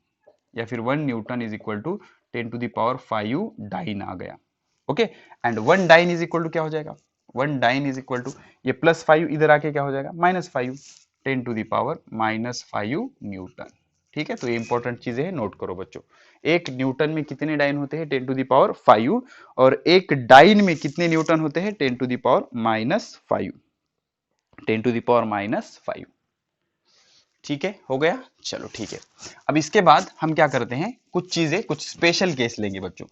या फिर 1 newton is equal to 10⁵ dyne आ गया। Okay, and 1 dyne is equal to क्या हो जाएगा? 1 डाइन इज इक्वल टू, ये +5 इधर आके क्या हो जाएगा? -5, 10⁻⁻5 न्यूटन। ठीक है, तो ये इंपॉर्टेंट चीजें हैं, नोट करो बच्चों। 1 न्यूटन में कितने डाइन होते हैं? 10⁻5। और 1 डाइन में कितने न्यूटन होते हैं? 10⁻⁻5, 10⁻⁻5। ठीक है, हो गया। चलो ठीक है, अब इसके बाद हम क्या करते हैं, कुछ चीजें, कुछ स्पेशल केस लेंगे बच्चों।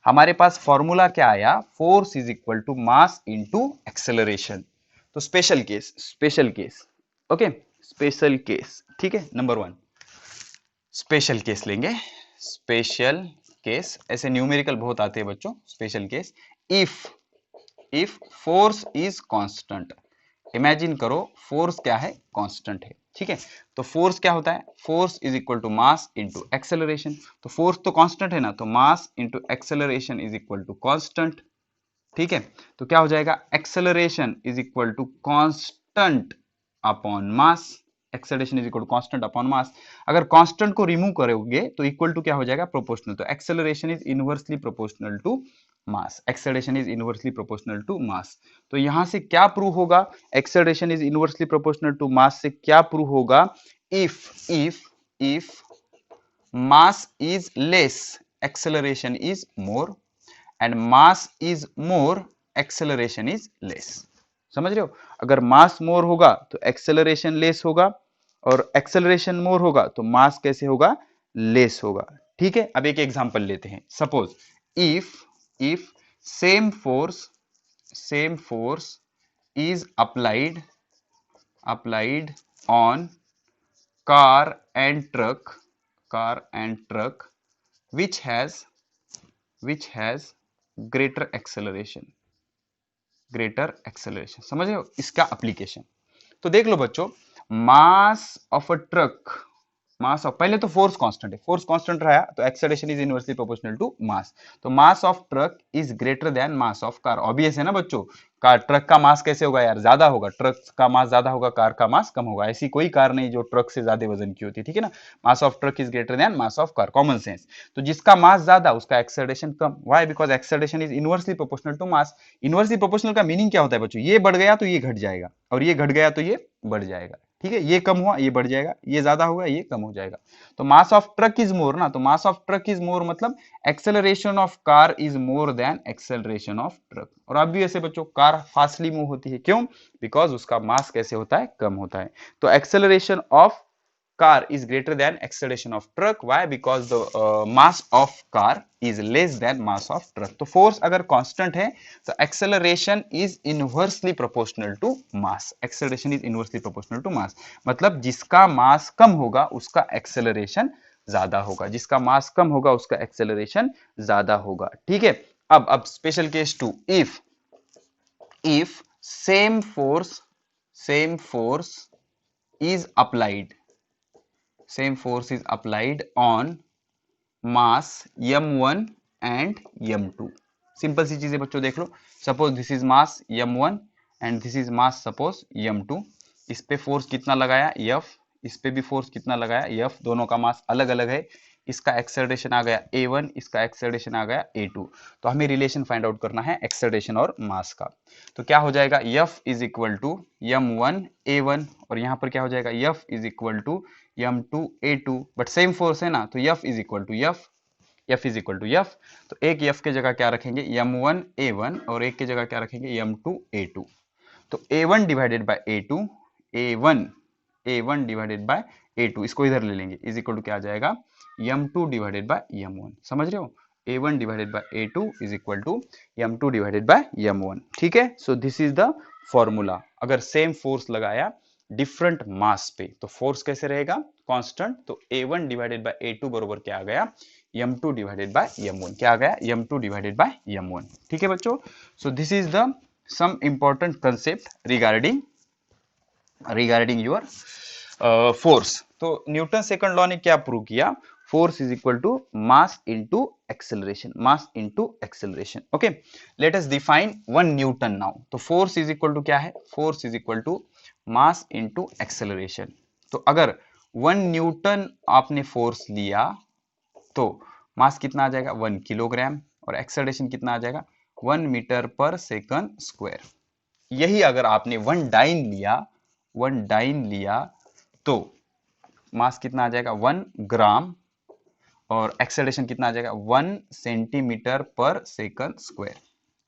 हमारे पास फॉर्मूला क्या आया? Force is equal to mass into acceleration. तो special case, special case, okay, special case. ठीक है, नंबर 1 स्पेशल केस लेंगे। स्पेशल केस, ऐसे न्यूमेरिकल बहुत आते हैं बच्चों। Special case, if force is constant. Imagine करो फोर्स क्या है? कांस्टेंट है। ठीक है, तो फोर्स क्या होता है? Force is equal to mass into acceleration. तो फोर्स तो कांस्टेंट है ना, तो mass into acceleration is equal to constant. ठीक है, तो क्या हो जाएगा? Acceleration is equal to constant upon mass. Acceleration is equal to constant upon mass. अगर कांस्टेंट को रिमूव करोगे तो इक्वल टू क्या हो जाएगा? प्रोपोर्शनल। तो acceleration is inversely proportional to mass. Acceleration is inversely proportional to mass. तो यहां से क्या प्रूव होगा? Acceleration is inversely proportional to mass से क्या प्रूव होगा? If mass is less, acceleration is more, and mass is more, acceleration is less. समझ रहे हो? अगर मास मोर होगा तो एक्सेलरेशन लेस होगा, और एक्सेलरेशन मोर होगा तो मास कैसे होगा? लेस होगा। ठीक है, अब एक एग्जांपल लेते हैं। Suppose if same force is applied on car and truck which has greater acceleration। समझ रहे हो इसका एप्लीकेशन? तो देख लो बच्चों, mass of a truck, mass of, पहले तो फोर्स कांस्टेंट है, फोर्स कांस्टेंट रहा तो acceleration is inversely proportional to mass. तो mass of truck is greater than mass of car. Obvious है ना बच्चों, कार, ट्रक का मास कैसे होगा यार? ज्यादा होगा। ट्रक का मास ज्यादा होगा, कार का मास कम होगा। ऐसी कोई कार नहीं जो ट्रक से ज्यादा वजन की होती है। ठीक है ना, mass of truck is greater than mass of car, common sense. तो जिसका मास ज्यादा उसका एक्सेलरेशन कम। Why? Because acceleration is inversely proportional to mass. Inversely proportional का मीनिंग क्या होता है बच्चों? ये बढ़ गया तो ये घट जाएगा, और ये घट गया तो ये बढ़ जाएगा। ठीक है, ये कम हुआ ये बढ़ जाएगा, ये ज्यादा होगा ये कम हो जाएगा। तो mass of truck is more ना, तो mass of truck is more मतलब acceleration of car is more than acceleration of truck. और अब भी ऐसे बच्चों, कार फास्टली मूव होती है, क्यों? बिकॉज उसका मास कैसे होता है? कम होता है। तो acceleration of car is greater than acceleration of truck. Why? Because the mass of car is less than mass of truck. तो force अगर constant है तो acceleration is inversely proportional to mass. Acceleration is inversely proportional to mass. मतलब जिसका मास कम होगा उसका acceleration ज्यादा होगा, जिसका मास कम होगा उसका acceleration ज्यादा होगा। ठीक है, अब special case 2, if same force is applied on mass m1 and m2। Simple सी चीजें बच्चों देख लो। Suppose this is mass m1 and this is mass suppose m2। इस पे फोर्स कितना लगाया? F। इस पे भी फोर्स कितना लगाया? F। दोनों का मास अलग अलग है। इसका एक्सेलरेशन आ गया a1, इसका एक्सेलरेशन आ गया a2। तो हमें रिलेशन फाइंड आउट करना है एक्सेलरेशन और मास का। तो क्या हो जाएगा? F is equal to m1 a1, और यहाँ पर क्या हो जाएगा? F is equal to m2 a2। But same force है ना, तो F is equal to F। तो एक F के जगह क्या रखेंगे? m1 a1, और एक के जगह क्या रखेंगे? m2 a2। तो a1 divided by a2, a1 divided by a2, इसको इधर ले लेंगे, इज इक्वल टू क्या आ जाएगा? m2 divided by m1। समझ रहे हो? a1 divided by a2 is equal to m2 divided by m1। ठीक है, so this is the formula. अगर सेम फोर्स लगाया डिफरेंट मास पे तो फोर्स कैसे रहेगा? कांस्टेंट। तो a1 डिवाइडेड बाय a2 बरोबर क्या आ गया? m2 divided by m1। क्या आ गया? m2 divided by m1। ठीक है बच्चों, so this is the some important concept regarding your force. तो न्यूटन सेकंड लॉ ने क्या प्रूव किया? Force is equal to mass into acceleration, mass into acceleration. Okay, let us define 1 newton now. तो force is equal to क्या है? Force is equal to mass into acceleration. तो अगर 1 Newton आपने force लिया तो मास कितना आ जाएगा? 1 किलोग्राम, और एक्सेलरेशन कितना आ जाएगा? 1 मीटर पर सेकंड स्क्वायर। यही अगर आपने 1 डाइन लिया तो मास कितना आ जाएगा? 1 ग्राम, और एक्सेलरेशन कितना आ जाएगा? 1 सेंटीमीटर पर सेकंड स्क्वायर।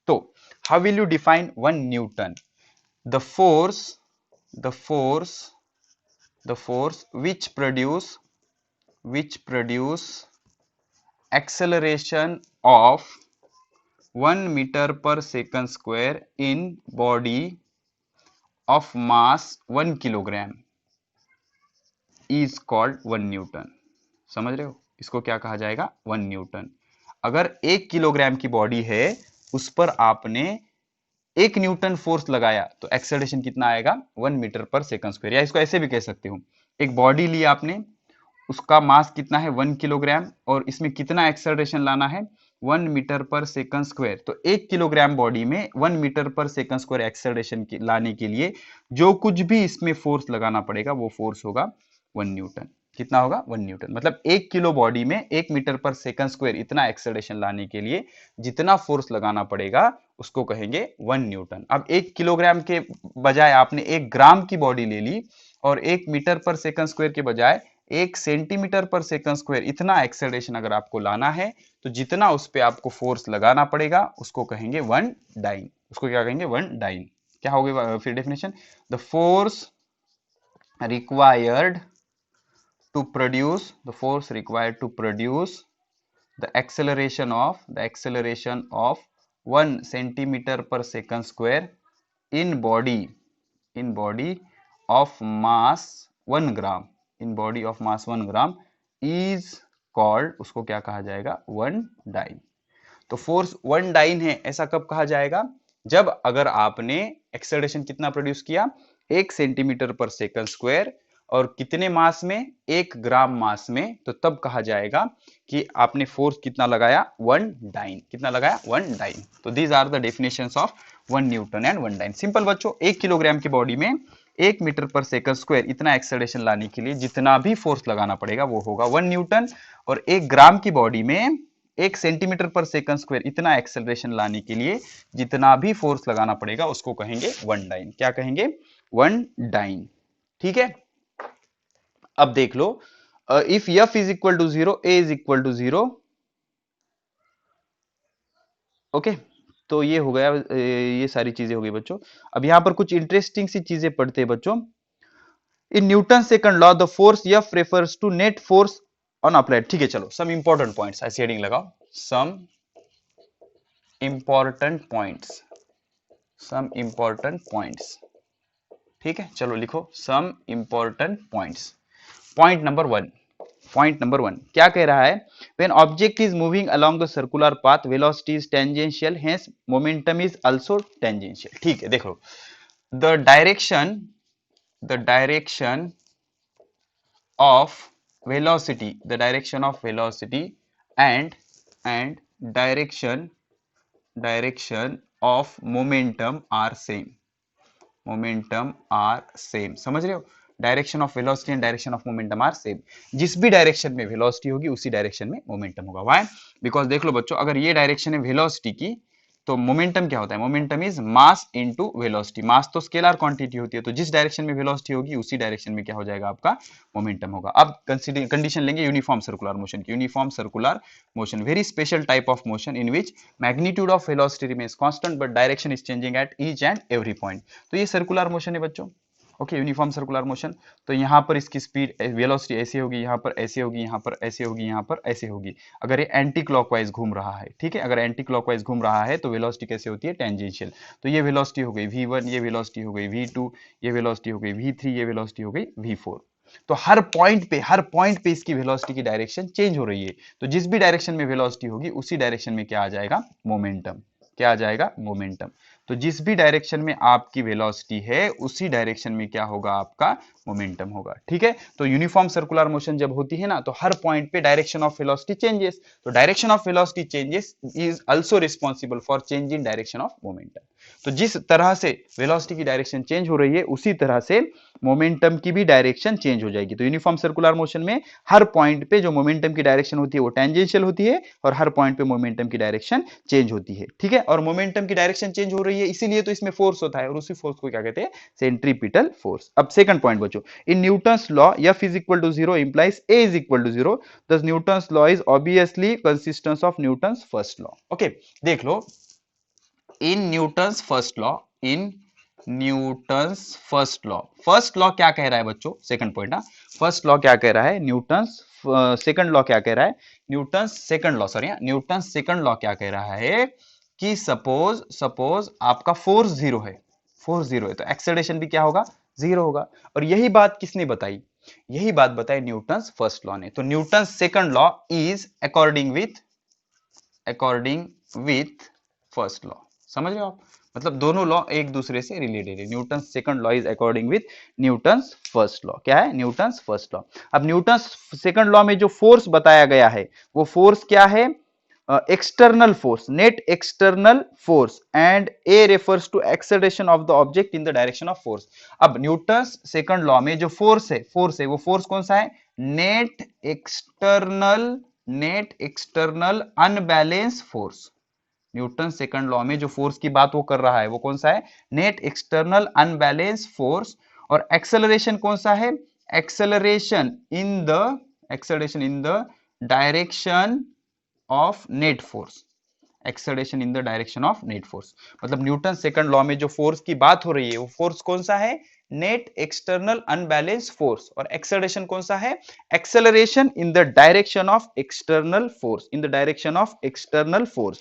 तो how will you define 1 Newton? The force which produce acceleration of 1 meter per second square in body of mass 1 kilogram is called 1 Newton. समझ रहे हो? इसको क्या कहा जाएगा? 1 न्यूटन। अगर 1 किलोग्राम की बॉडी है, उस पर आपने 1 न्यूटन फोर्स लगाया तो एक्सेलरेशन कितना आएगा? 1 मीटर पर सेकंड स्क्वायर। या इसको ऐसे भी कह सकते हो, एक बॉडी ली आपने, उसका मास कितना है? 1 किलोग्राम, और इसमें कितना एक्सेलरेशन लाना है? 1 मीटर पर सेकंड स्क्वायर। तो 1 किलोग्राम बॉडी में 1 metre per second square acceleration लाने के लिए जो कुछ भी इसमें फोर्स लगाना पड़ेगा वो फोर्स होगा 1 न्यूटन। कितना होगा? 1 न्यूटन। मतलब 1 किलो बॉडी में 1 मीटर पर सेकंड स्क्वायर इतना एक्सेलरेशन लाने के लिए जितना फोर्स लगाना पड़ेगा उसको कहेंगे 1 न्यूटन। अब 1 किलोग्राम के बजाय आपने 1 ग्राम की बॉडी ले ली, और 1 मीटर पर सेकंड स्क्वायर के बजाय 1 सेंटीमीटर पर सेकंड स्क्वायर इतना एक्सेलरेशन अगर आपको लाना है, तो जितना उस पे आपको फोर्स लगाना पड़ेगा उसको कहेंगे 1 डाइन। उसको क्या कहेंगे? 1 डाइन। क्या हो गया फिर definition? The force required to produce the acceleration of 1 centimeter per second square in body of mass 1 gram is called, उसको क्या कहा जाएगा? 1 डाइन। तो फोर्स 1 डाइन है, ऐसा कब कहा जाएगा? जब अगर आपने एक्सेलरेशन कितना प्रोड्यूस किया? 1 सेंटीमीटर पर सेकंड स्क्वायर, और कितने मास में? 1 ग्राम मास में। तो तब कहा जाएगा कि आपने फोर्स कितना लगाया? 1 डाइन। कितना लगाया? 1 डाइन। तो these are the definitions of 1 newton and 1 dyne. Simple बच्चों, 1 किलोग्राम की बॉडी में 1 मीटर पर सेकंड स्क्वायर इतना एक्सेलरेशन लाने के लिए जितना भी फोर्स लगाना पड़ेगा वो होगा 1 न्यूटन, और 1 ग्राम की बॉडी में 1 सेंटीमीटर पर सेकंड स्क्वायर इतना एक्सेलरेशन लाने के लिए जितना भी फोर्स लगाना पड़ेगा उसको कहेंगे 1 डाइन। क्या कहेंगे? 1 डाइन। ठीक है, अब देख लो, if f is equal to 0, a is equal to 0। Okay, तो ये हो गया, ये सारी चीजें हो गई बच्चों। अब यहां पर कुछ इंटरेस्टिंग सी चीजें पढ़ते हैं बच्चों। In Newton second law the force F refers to net force on applied. ठीक है, चलो सम इंपॉर्टेंट पॉइंट्स ऐसे हेडिंग लगाओ, सम इंपॉर्टेंट पॉइंट्स। ठीक है, चलो लिखो some important points. Point number 1 क्या कह रहा है? When object is moving along the circular path velocity is tangential, hence momentum is also tangential. ठीक है, देखो, the direction of velocity and direction of momentum are same। समझ रहे हो? Direction of velocity and direction of momentum are same. जिस भी direction में velocity होगी उसी डायरेक्शन में मोमेंटम होगा। व्हाई? बिकॉज देख लो बच्चों, अगर ये डायरेक्शन है वेलोसिटी की, तो मोमेंटम क्या होता है? Momentum is mass into velocity. Mass तो स्केलर क्वांटिटी होती है, तो जिस डायरेक्शन में वेलोसिटी होगी उसी डायरेक्शन में क्या हो जाएगा? आपका मोमेंटम होगा। अब कंडीशन लेंगे यूनिफॉर्म सर्कुलर मोशन की। Uniform circular motion very special type of motion in which magnitude of velocity remains constant but direction is changing at each and every point. तो ये सर्कुलर मोशन है बच्चों। Okay, uniform circular motion. तो यहाँ पर इसकी speed velocity ऐसी होगी, यहाँ पर ऐसी होगी, यहाँ पर ऐसी होगी, यहाँ पर ऐसे होगी, अगर ये एंटी क्लॉकवाइज घूम रहा है। ठीक है, अगर एंटी क्लॉकवाइज घूम रहा है तो वेलोसिटी कैसे होती है? टेंजेंशियल। तो ये वेलोसिटी हो गई v1, ये वेलोसिटी हो गई v2, ये वेलोसिटी हो गई v3, ये वेलोसिटी हो गई v4। तो हर पॉइंट पे इसकी वेलोसिटी की डायरेक्शन चेंज हो रही है। तो जिस भी डायरेक्शन में वेलोसिटी होगी उसी डायरेक्शन में क्या आ जाएगा, मोमेंटम। क्या आ जाएगा, मोमेंटम। तो जिस भी डायरेक्शन में आपकी वेलोसिटी है उसी डायरेक्शन में क्या होगा, आपका मोमेंटम होगा। ठीक है, तो यूनिफॉर्म सर्कुलर मोशन जब होती है ना, तो हर पॉइंट पे डायरेक्शन ऑफ वेलोसिटी चेंजेस, तो direction of velocity changes is also responsible for change in direction of momentum. तो जिस तरह से वेलोसिटी की डायरेक्शन चेंज हो रही है उसी तरह से मोमेंटम की भी डायरेक्शन चेंज हो जाएगी। तो यूनिफॉर्म सर्कुलर मोशन में हर पॉइंट पे जो मोमेंटम की डायरेक्शन होती है वो टेंजेंशियल होती है, और हर पॉइंट पे मोमेंटम की डायरेक्शन चेंज होती है। ठीक है, और मोमेंटम की डायरेक्शन चेंज हो रही है इसीलिए तो इसमें फोर्स होता है, और उसी फोर्स को क्या कहते हैं, सेंट्रीपिटल फोर्स। अब सेकंड पॉइंट बच्चों, in Newton's law F is equal to 0 implies A is equal to 0, thus Newton's law is obviously consistent of Newton's first law. Okay, देख लो, in Newton's first law, in Newton's first law, first law क्या कह रहा है बच्चों, second point ना, first law क्या कह रहा है, न्यूटन्स सेकंड लॉ क्या कह रहा है, Newton's second law, sorry, Newton's second law क्या कह रहा है कि सपोज आपका फोर्स जीरो है, फोर्स जीरो है तो एक्सेलरेशन भी क्या होगा, जीरो होगा। और यही बात किसने बताई, यही बात बताई न्यूटन्स फर्स्ट लॉ ने। तो Newton's second law is according with first law. समझ रहे हो आप, मतलब दोनों लॉ एक दूसरे से रिलेटेड है। Newton second law is according with Newton's first law. क्या है, न्यूटन्स फर्स्ट लॉ। अब न्यूटन्स सेकंड लॉ में जो फोर्स बताया गया है वो फोर्स क्या है, external force, net external force, and A refers to acceleration of the object in the direction of force. अब न्यूटन्स सेकंड लॉ में जो फोर्स है वो फोर्स कौन सा है, net external unbalance force. Newton second law में जो फोर्स की बात वो कर रहा है वो कौन सा है, नेट एक्सटर्नल अनबैलेंस फोर्स। और एक्सेलरेशन कौन सा है, acceleration in the direction of net force, acceleration in the direction of net force. मतलब न्यूटन सेकंड लॉ में जो फोर्स की बात हो रही है वो फोर्स कौन सा है, नेट एक्सटर्नल अनबैलेंस फोर्स। और एक्सेलरेशन कौन सा है, acceleration in the direction of external force, in the direction of external force.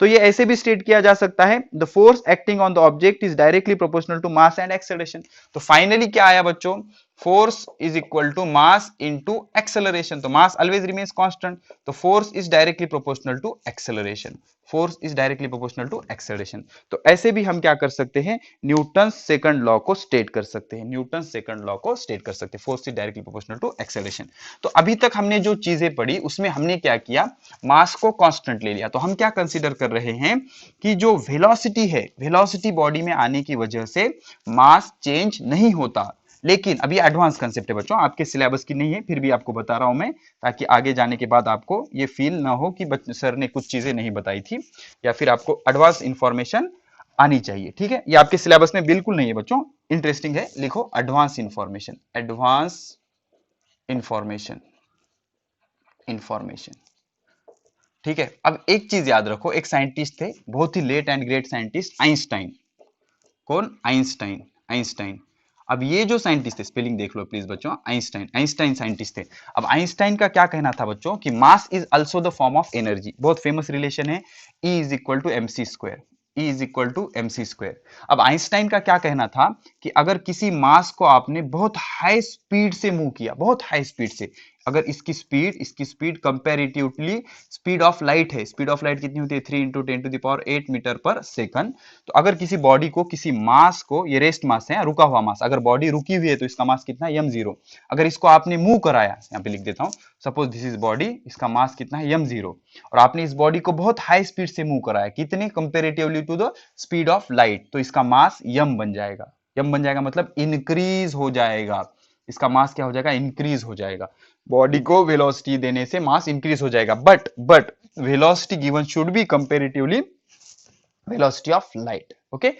तो ये ऐसे भी स्टेट किया जा सकता है, the force acting on the object is directly proportional to mass and acceleration. तो फाइनली क्या आया बच्चों, force is equal to mass into acceleration. तो मास ऑलवेज रिमेन्स कांस्टेंट, तो force is directly proportional to acceleration, force is directly proportional to acceleration. तो ऐसे भी हम क्या कर सकते हैं, न्यूटन सेकंड लॉ को स्टेट कर सकते हैं, न्यूटन सेकंड लॉ को स्टेट कर सकते हैं, force is directly proportional to acceleration. तो अभी तक हमने जो चीजें पढ़ी उसमें हमने क्या किया, मास को कांस्टेंट ले लिया। तो हम क्या कंसीडर कर रहे हैं कि जो वेलोसिटी है, वेलोसिटी बॉडी में आने की वजह से मास चेंज नहीं होता। लेकिन अभी एडवांस कंसेप्ट है बच्चों, आपके सिलेबस की नहीं है, फिर भी आपको बता रहा हूं मैं, ताकि आगे जाने के बाद आपको ये फील ना हो कि सर ने कुछ चीजें नहीं बताई थी, या फिर आपको एडवांस इंफॉर्मेशन आनी चाहिए। ठीक है, ये आपके सिलेबस में बिल्कुल नहीं है बच्चों, इंटरेस्टिंग है, लिखो advance information, advance information, information. ठीक है, अब एक चीज याद रखो, एक साइंटिस्ट थे, बहुत ही late and great scientist, Einstein. कौन, आइंस्टाइन, आइंस्टाइन। अब ये जो साइंटिस्ट थे, स्पेलिंग देख लो प्लीज बच्चों, आइंस्टाइन, आइंस्टाइन साइंटिस्ट थे। अब आइंस्टाइन का क्या कहना था बच्चों कि mass is also the form of energy. बहुत फेमस रिलेशन है, E is equal to M C square, E is equal to M C square. अब आइंस्टाइन का क्या कहना था कि अगर किसी मास को आपने बहुत हाई स्पीड से मूव किया, बहुत हाई स्पीड से, अगर इसकी speed comparatively speed of light है, स्पीड ऑफ लाइट कितनी होती है, 3 × 10⁸ मीटर पर सेकंड। तो अगर किसी बॉडी को, किसी मास को, ये रेस्ट मास है, रुका हुआ मास, अगर बॉडी रुकी हुई है तो इसका मास कितना है, m0। अगर इसको आपने मूव कराया, यहाँ पे लिख देता हूं, सपोज दिस इज बॉडी, इसका मास कितना है, m0, और आपने इस बॉडी को बहुत हाई स्पीड से मूव कराया, कितने, comparatively to the speed of light, तो इसका मास m बन जाएगा। m बन जाएगा मतलब इंक्रीज हो जाएगा, इसका मास क्या हो जाएगा, इंक्रीज हो जाएगा। बॉडी को वेलोसिटी देने से मास इंक्रीज हो जाएगा, but velocity given should be comparatively velocity of light. Okay,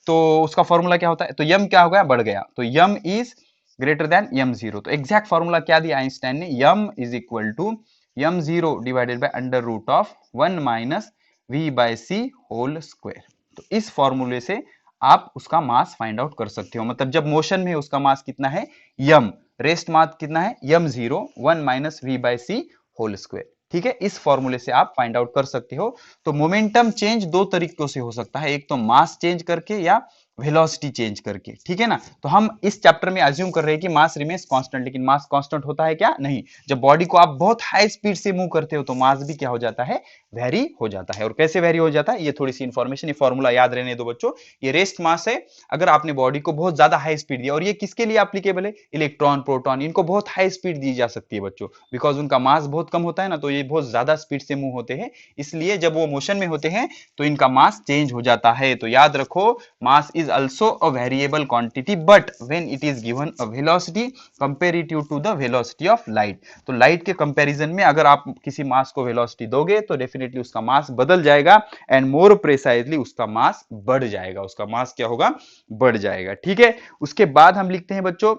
तो उसका फॉर्मूला क्या होता है, तो m क्या हो गया, बढ़ गया, तो m is greater then m0। तो एग्जैक्ट फॉर्मूला क्या दिया आइंस्टाइन ने, m is equal to m0 divided by under root of 1 minus v/c whole square. तो इस फॉर्मूले से आप उसका मास फाइंड आउट कर सकते हो। मतलब जब मोशन में उसका मास कितना है, m, रेस्ट मास कितना है, m0, 1 minus v/c whole square. ठीक है, इस फॉर्मूले से आप फाइंड आउट कर सकते हो। तो मोमेंटम चेंज दो तरीकों से हो सकता है, एक तो मास चेंज करके या वेलोसिटी चेंज करके, ठीक है ना। तो हम इस चैप्टर में अज्यूम कर रहे हैं कि मास रिमेन्स कांस्टेंट, लेकिन मास कांस्टेंट होता है क्या? नहीं। जब बॉडी को आप बहुत हाई स्पीड से मूव करते हो तो मास भी क्या हो जाता है? वेरी हो जाता है। और कैसे वेरी हो जाता है, ये थोड़ी सी इंफॉर्मेशन, ये फॉर्मूला याद रहने दो बच्चों। ये रेस्ट मास है। अगर आपने बॉडी को बहुत ज्यादा हाई स्पीड दिया, और ये किसके लिए एप्लीकेबल है? इलेक्ट्रॉन, प्रोटॉन, इनको बहुत हाई स्पीड दी जा सकती है बच्चों, बिकॉज उनका मास बहुत कम होता है ना, तो ये बहुत ज्यादा स्पीड से मूव होते हैं, इसलिए जब वो मोशन में होते हैं तो इनका मास चेंज हो जाता है। तो याद रखो, mass is also a variable quantity, but when it is given a velocity comparative to the velocity of light. तो लाइट के कंपैरिजन में अगर आप किसी मास को वेलोसिटी दोगे तो डेफिनेटली उसका मास बदल जाएगा, एंड मोर प्रिसाइजली उसका मास बढ़ जाएगा, उसका मास क्या होगा? बढ़ जाएगा, ठीक है। उसके बाद हम लिखते हैं बच्चों,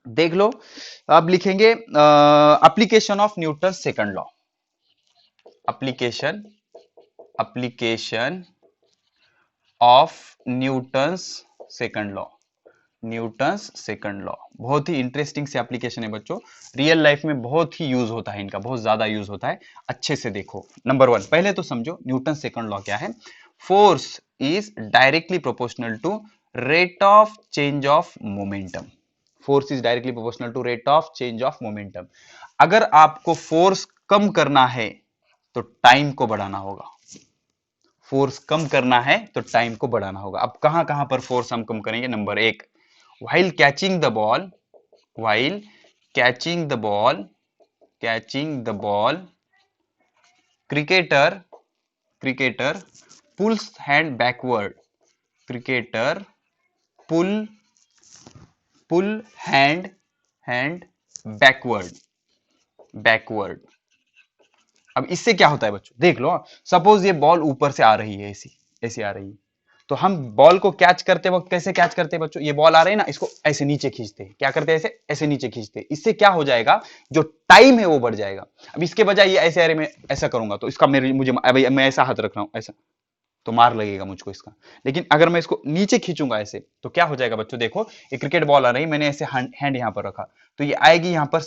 देख लो, अब लिखेंगे application of Newton second law. Application of Newton's second law. Newton's second law बहुत ही इंटरेस्टिंग से एप्लीकेशन है बच्चों, रियल लाइफ में बहुत ही यूज होता है, इनका बहुत ज्यादा यूज होता है। अच्छे से देखो, नंबर 1 पहले तो समझो न्यूटन सेकंड लॉ क्या है। Force is directly proportional to rate of change of momentum. Force is directly proportional to rate of change of momentum. अगर आपको फोर्स कम करना है तो टाइम को बढ़ाना होगा। फोर्स कम करना है तो टाइम को बढ़ाना होगा। अब कहां कहां पर फोर्स हम कम करेंगे? Number 1, while catching the ball, while catching the ball, cricketer pulls hand backward, cricketer pull hand backward। अब इससे क्या होता है बच्चों, देख लो, सपोज ये बॉल ऊपर से आ रही है, ऐसी ऐसे आ रही है, तो हम बॉल को कैच करते वक्त कैसे कैच करते हैं बच्चों? ये बॉल आ रही है ना, इसको ऐसे नीचे खींचते हैं। क्या करते हैं? ऐसे ऐसे नीचे खींचते हैं। इससे क्या हो जाएगा? जो टाइम है वो बढ़ जाएगा। अब इसके बजाय ये ऐसे, अरे मैं ऐसा करूंगा तो इसका मुझे अभी मैं ऐसा हाथ रख रहा हूं, ऐसा तो मार लगेगा मुझको इसका। लेकिन अगर मैं इसको नीचे खींचूंगा ऐसे, तो क्या हो जाएगा बच्चों? देखो, ये क्रिकेट बॉल आ रही, मैंने ऐसे हैंड यहां पर रखा, तो ये आएगी यहां पर,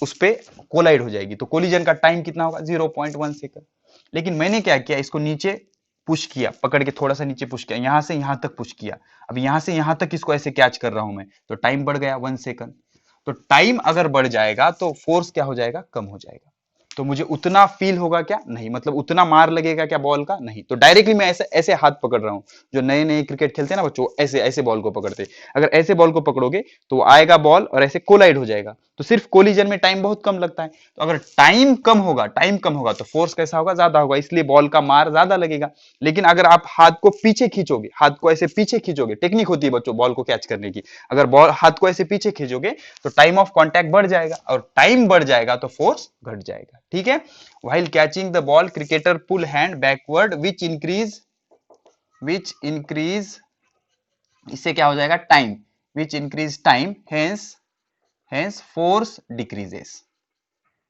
उस पे कोलाइड हो जाएगी। तो कोलिजन का टाइम कितना होगा? 0.1 सेकंड। लेकिन मैंने क्या किया, इसको नीचे पुश किया, पकड़ के थोड़ा सा नीचे पुश किया, यहां से यहां तक पुश किया। अब यहां से यहां तक इसको ऐसे कैच कर रहा हूं मैं, तो टाइम बढ़ गया 1 सेकंड। तो टाइम अगर बढ़ जाएगा तो फोर्स क्या हो जाएगा? कम हो जाएगा। तो मुझे उतना फील होगा क्या? नहीं। मतलब उतना मार लगेगा क्या बॉल का? नहीं। तो डायरेक्टली मैं ऐसे ऐसे हाथ पकड़ रहा हूं। जो नए नए क्रिकेट खेलते हैं ना बच्चों, ऐसे ऐसे बॉल को पकड़ते हैं। अगर ऐसे बॉल को पकड़ोगे तो आएगा बॉल और ऐसे कोलाइड हो जाएगा। तो सिर्फ कोलिजन में टाइम बहुत कम लगता है। तो अगर टाइम कम होगा तो फोर्स कैसा होगा? ज्यादा होगा, इसलिए बॉल का मार ज्यादा लगेगा। लेकिन अगर आप हाथ को पीछे खींचोगे, हाथ को ऐसे पीछे खींचोगे, टेक्निक होती है बच्चों बॉल को कैच करने की। अगर बॉल हाथ को ऐसे पीछे खींचोगे तो टाइम ऑफ कांटेक्ट बढ़ जाएगा, और टाइम बढ़ जाएगा तो फोर्स घट जाएगा, ठीक है। While catching the ball, cricketer pull hand backward, which increase, इससे क्या हो जाएगा? Time, which increase time, hence force decreases।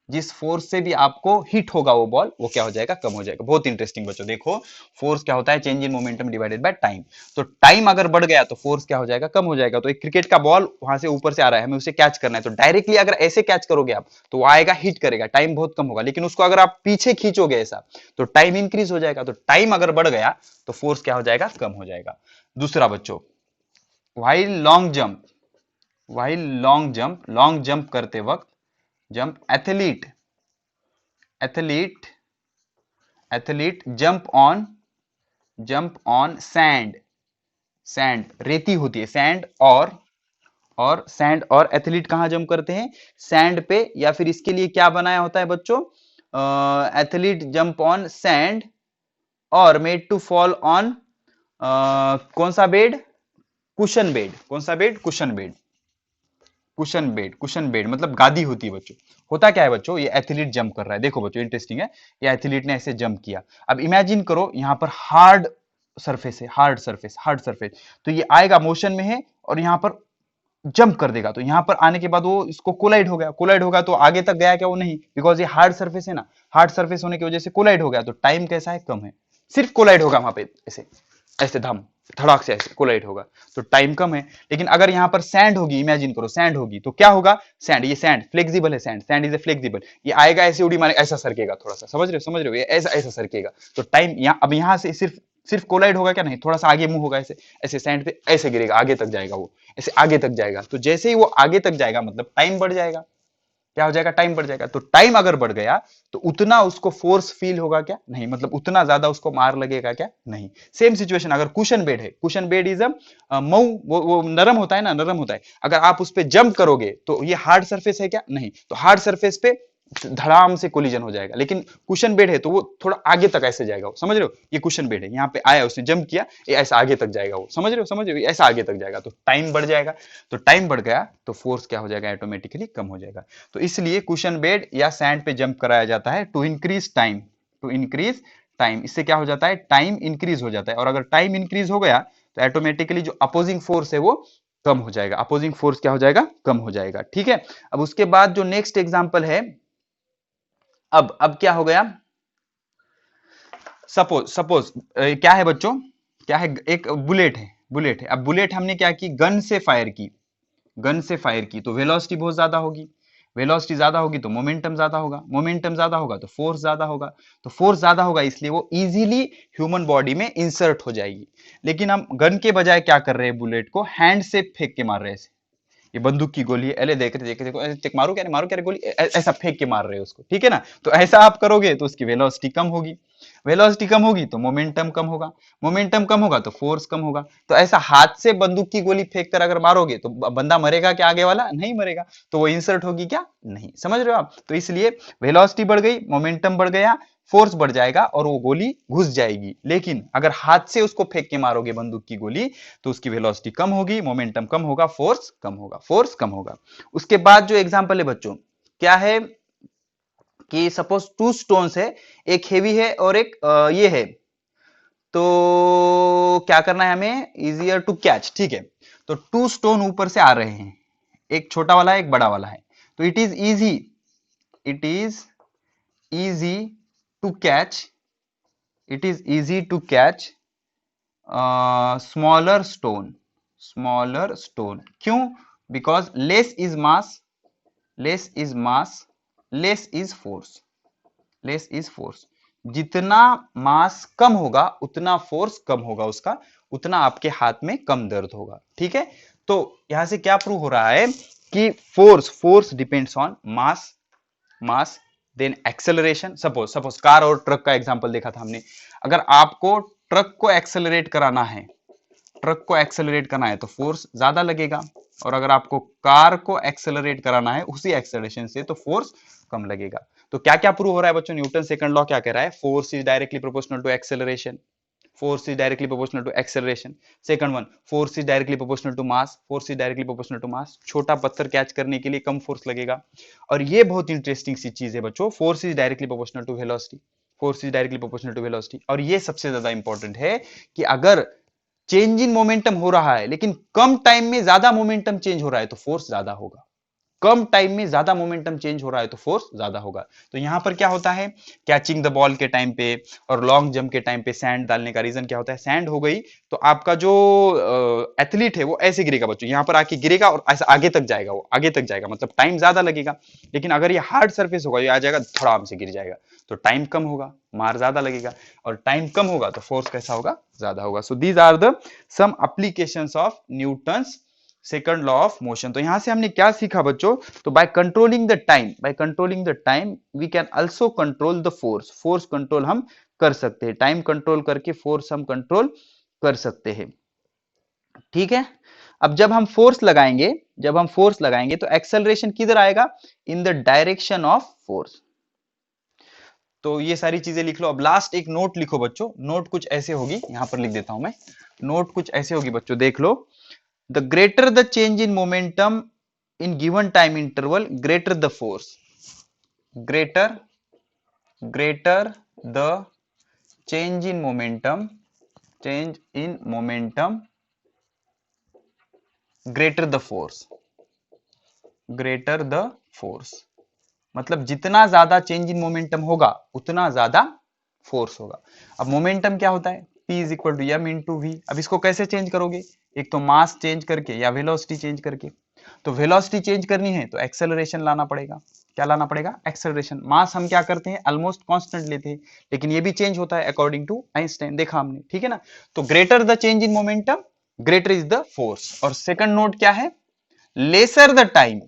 जिस फोर्स से भी आपको हिट होगा वो बॉल, वो क्या हो जाएगा? कम हो जाएगा। बहुत इंटरेस्टिंग बच्चों, देखो फोर्स क्या होता है? Change in momentum divided by time. तो टाइम अगर बढ़ गया तो फोर्स क्या हो जाएगा? कम हो जाएगा। तो एक क्रिकेट का बॉल वहां से ऊपर से आ रहा है, हमें उसे कैच करना है, तो डायरेक्टली अगर ऐसे कैच करोगे आप तो वो आएगा, हिट करेगा, टाइम बहुत कम होगा। लेकिन उसको अगर आप पीछे खींचोगे ऐसा, तो टाइम इंक्रीज हो जाएगा। तो टाइम अगर बढ़ गया तो फोर्स क्या हो जाएगा? कम हो जाएगा। दूसरा बच्चों, व्हाइल लॉन्ग जंप करते वक्त, एथलीट जंप ऑन सैंड, रेती होती है, सैंड और एथलीट कहां जंप करते हैं? सैंड पे। या फिर इसके लिए क्या बनाया होता है बच्चों? एथलीट जंप ऑन सैंड और मेड टू फॉल ऑन कौन सा बेड? Cushion bed. कौन सा बेड? कुशन बेड मतलब गादी होती है बच्चों। होता क्या है बच्चों, ये एथलीट जंप कर रहा है, देखो बच्चों इंटरेस्टिंग है, ये एथलीट ने ऐसे जंप किया। अब इमेजिन करो यहां पर हार्ड सरफेस है, हार्ड सरफेस, तो ये आएगा मोशन में है और यहां पर जंप कर देगा। तो यहां पर आने के बाद वो इसको कोलाइड होगा तो आगे तक गया क्या? वो नहीं, बिकॉज ये हार्ड सरफेस है ना, हार्ड सरफेस होने की वजह से कोलाइड हो गया। तो टाइम कैसा है? कम है। सिर्फ कोलाइड होगा वहां पे, ऐसे ऐसे धड़ाक से ऐसे कोलाइड होगा, तो टाइम कम है। लेकिन अगर यहां पर सैंड होगी, इमेजिन करो सैंड होगी, तो क्या होगा? ये सैंड फ्लेक्सिबल है, सैंड इज ए फ्लेक्सिबल, ये आएगा ऐसे उड़ी मारे ऐसा सरकेगा, थोड़ा सा समझ रहे हो, ये ऐसा ऐसा सरकेगा। तो टाइम अब यहां से सिर्फ सिर्फ कोलाइड होगा क्या? नहीं, थोड़ा सा आगे मूव होगा, ऐसे ऐसे सैंड पे ऐसे गिरेगा, आगे तक जाएगा वो, ऐसे आगे तक जाएगा। तो जैसे ही वो आगे तक जाएगा मतलब टाइम बढ़ जाएगा। क्या हो जाएगा? टाइम बढ़ जाएगा। तो टाइम अगर बढ़ गया तो उतना उसको फोर्स फील होगा क्या? नहीं, मतलब उतना ज्यादा उसको मार लगेगा क्या? नहीं। सेम सिचुएशन अगर कुशन बेड है, cushion bed is a Mau, वो नरम होता है ना, नरम होता है। अगर आप उस पर जंप करोगे तो ये हार्ड सरफेस है क्या? नहीं। तो हार्ड सरफेस पे धड़ाम से कोलिजन हो जाएगा। लेकिन कुशन बेड है तो वो थोड़ा आगे तक ऐसे जाएगा, वो समझ रहे हो? ये कुशन बेड है, यहाँ पे आया, उसने जंप किया, ये ऐसा आगे तक जाएगा, वो समझ रहे हो? समझ रहे हो? ऐसा आगे तक जाएगा तो टाइम बढ़ जाएगा। तो टाइम बढ़ गया तो फोर्स क्या हो जाएगा? ऑटोमेटिकली कम हो जाएगा। तो इसलिए कुशन बेड या सैंड पे जंप कराया जाता है to increase time, to increase time. इससे क्या हो जाता है? टाइम इंक्रीज हो जाता है। और अगर टाइम इंक्रीज हो गया तो ऑटोमेटिकली जो अपोजिंग फोर्स है वो कम हो जाएगा। अपोजिंग फोर्स क्या हो जाएगा? कम हो जाएगा। ठीक है। अब उसके बाद जो नेक्स्ट एग्जांपल है, अब क्या हो गया? सपोज सपोज क्या है बच्चों? क्या है? एक बुलेट है, बुलेट है। अब बुलेट हमने क्या की? गन से फायर की, गन से फायर की तो वेलोसिटी बहुत ज्यादा होगी। वेलोसिटी ज्यादा होगी तो मोमेंटम ज्यादा होगा, मोमेंटम ज्यादा होगा तो फोर्स ज्यादा होगा। तो फोर्स ज्यादा होगा इसलिए वो इजीली ह्यूमन बॉडी में इंसर्ट हो जाएगी। लेकिन हम गन के बजाय क्या कर रहे हैं? बुलेट को हैंड से फेंक के मार रहे हैं। ये बंदूक की गोली है, अरे देख रहे देखो चेक मारो क्या, मारो क्या गोली, ऐसा फेंक के मार रहे हो उसको। ठीक है ना? तो ऐसा आप करोगे तो उसकी वेलोसिटी कम होगी, वेलोसिटी कम होगी तो मोमेंटम कम होगा, मोमेंटम कम होगा तो फोर्स कम होगा। तो ऐसा हाथ से बंदूक की गोली फेंक कर अगर मारोगे तो बंदा मरेगा क्या? आगे वाला नहीं मरेगा। तो वो इंसर्ट होगी क्या? नहीं। समझ रहे हो आप? तो इसलिए वेलोसिटी बढ़ गई, मोमेंटम बढ़ गया, फोर्स बढ़ जाएगा और वो गोली घुस जाएगी। लेकिन अगर हाथ से उसको फेंक के मारोगे बंदूक की गोली तो उसकी वेलोसिटी कम होगी, मोमेंटम कम होगा, फोर्स कम होगा, फोर्स कम होगा। उसके बाद जो एग्जांपल है बच्चों, क्या है कि सपोज टू स्टोन्स है, एक हेवी है और एक ये है। तो क्या करना है हमें? Easier to catch. ठीक है। तो टू स्टोन ऊपर से आ रहे हैं, एक छोटा वाला है, एक बड़ा वाला है। तो it is easy, it is easy to catch, it is easy to catch smaller stone, smaller stone. क्यों? Because less is mass, less is mass, less is force, less is force. जितना मास कम होगा उतना force कम होगा उसका, उतना आपके हाथ में कम दर्द होगा। ठीक है। तो यहां से क्या प्रूव हो रहा है कि force, force depends on mass, mass then acceleration. Suppose suppose car और ट्रक का एग्जांपल देखा था हमने। अगर आपको ट्रक को एक्सेलरेट कराना है, ट्रक को एक्सेलरेट करना है तो फोर्स ज्यादा लगेगा। और अगर आपको कार को एक्सेलरेट कराना है उसी एक्सेलरेशन से तो फोर्स कम लगेगा। तो क्या क्या प्रूव हो रहा है बच्चों? न्यूटन सेकंड लॉ क्या कह रहा है? Force is directly proportional to acceleration, force is directly proportional to acceleration. Second one, force is directly proportional to mass, force is directly proportional to mass. छोटा पत्थर कैच करने के लिए कम फोर्स लगेगा। और ये बहुत इंटरेस्टिंग सी चीज है बच्चों, force is directly proportional to velocity, force is directly proportional to velocity. और ये सबसे ज्यादा इंपॉर्टेंट है कि अगर चेंज इन मोमेंटम हो रहा है लेकिन कम टाइम में ज्यादा मोमेंटम चेंज हो रहा है तो फोर्स ज्यादा होगा। कम टाइम में ज्यादा मोमेंटम चेंज हो रहा है तो फोर्स ज्यादा होगा। तो यहां पर क्या होता है? कैचिंग द बॉल के टाइम पे और लॉन्ग जंप के टाइम पे सैंड डालने का रीजन क्या होता है? सैंड हो गई तो आपका जो एथलीट है वो ऐसे गिरेगा बच्चों, यहां पर आके गिरेगा और ऐसा आगे तक जाएगा, वो आगे तक जाएगा, मतलब टाइम ज्यादा लगेगा। लेकिन अगर ये हार्ड सर्फेस होगा, ये आ जाएगा धड़ाम से गिर जाएगा, तो टाइम कम होगा, मार ज्यादा लगेगा। और टाइम कम होगा तो फोर्स कैसा होगा? ज्यादा होगा। So these are the some applications of Newton's second law of motion. तो यहां से हमने क्या सीखा बच्चों? तो by controlling the time, by controlling the time we can also control the force. Force control हम कर सकते हैं, टाइम कंट्रोल करके फोर्स हम कंट्रोल कर सकते हैं। ठीक है। अब जब हम फोर्स लगाएंगे, जब हम फोर्स लगाएंगे तो एक्सेलरेशन किधर आएगा? इन द डायरेक्शन ऑफ फोर्स। तो ये सारी चीजें लिख लो। अब लास्ट एक नोट लिखो बच्चों, नोट कुछ ऐसे होगी, यहां पर लिख देता हूं मैं। नोट कुछ ऐसे होगी बच्चों, देख लो। The greater the change in momentum in given time interval, greater the force. Greater the change in momentum, change in momentum, greater the force. Greater the force. मतलब जितना ज्यादा चेंज इन मोमेंटम होगा उतना ज्यादा फोर्स होगा। अब momentum क्या होता है? P is equal to M into V. अब इसको कैसे चेंज करोगे? एक तो मास चेंज करके या वेलोसिटी चेंज करके। तो वेलोसिटी चेंज करनी है तो एक्सेलरेशन लाना पड़ेगा। क्या लाना पड़ेगा, एक्सेलरेशन। मास हम क्या करते हैं, ऑलमोस्ट कांस्टेंट लेते हैं, लेकिन ये भी चेंज होता है अकॉर्डिंग टू आइंस्टाइन, देखा हमने, ठीक है ना। तो greater the change in momentum greater is the force. और सेकंड नोट क्या है, lesser the time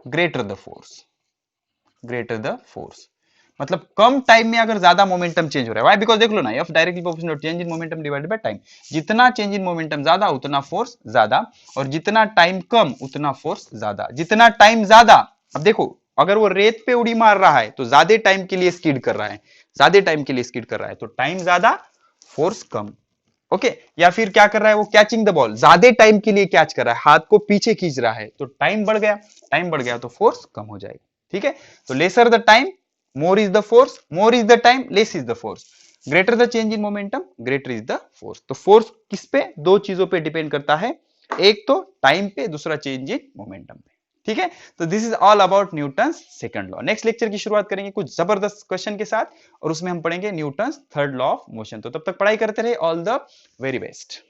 greater the force, greater the force. मतलब कम टाइम में अगर ज्यादा मोमेंटम चेंज हो रहा है, व्हाई, बिकॉज देख लो ना, F directly proportional to change in momentum divided by time. जितना चेंज इन मोमेंटम ज्यादा उतना फोर्स ज्यादा, और जितना टाइम कम उतना फोर्स ज्यादा। जितना टाइम ज्यादा, अब देखो अगर वो रेत पे उड़ी मार रहा है तो ज्यादा टाइम के लिए स्किड कर रहा है, ज्यादा टाइम के लिए स्किड कर रहा है, तो टाइम ज्यादा फोर्स कम। ओके, या फिर क्या कर रहा है वो, कैचिंग द बॉल, ज्यादा टाइम के लिए कैच कर रहा है, हाथ को पीछे खींच रहा है, तो टाइम बढ़ गया, टाइम बढ़ गया तो फोर्स कम हो जाएगा, ठीक है। तो lesser the time more is the force, more is the time less is the force, greater the change in momentum greater is the force. तो फोर्स किस पे, दो चीजों पे डिपेंड करता है, एक तो टाइम पे, दूसरा चेंज इन मोमेंटम पे, ठीक है। तो this is all about Newton's second law. Next lecture की शुरुआत करेंगे कुछ जबरदस्त क्वेश्चन के साथ, और उसमें हम पढ़ेंगे Newton's third law of motion. तो तब तक पढ़ाई करते रहे, ऑल द वेरी बेस्ट।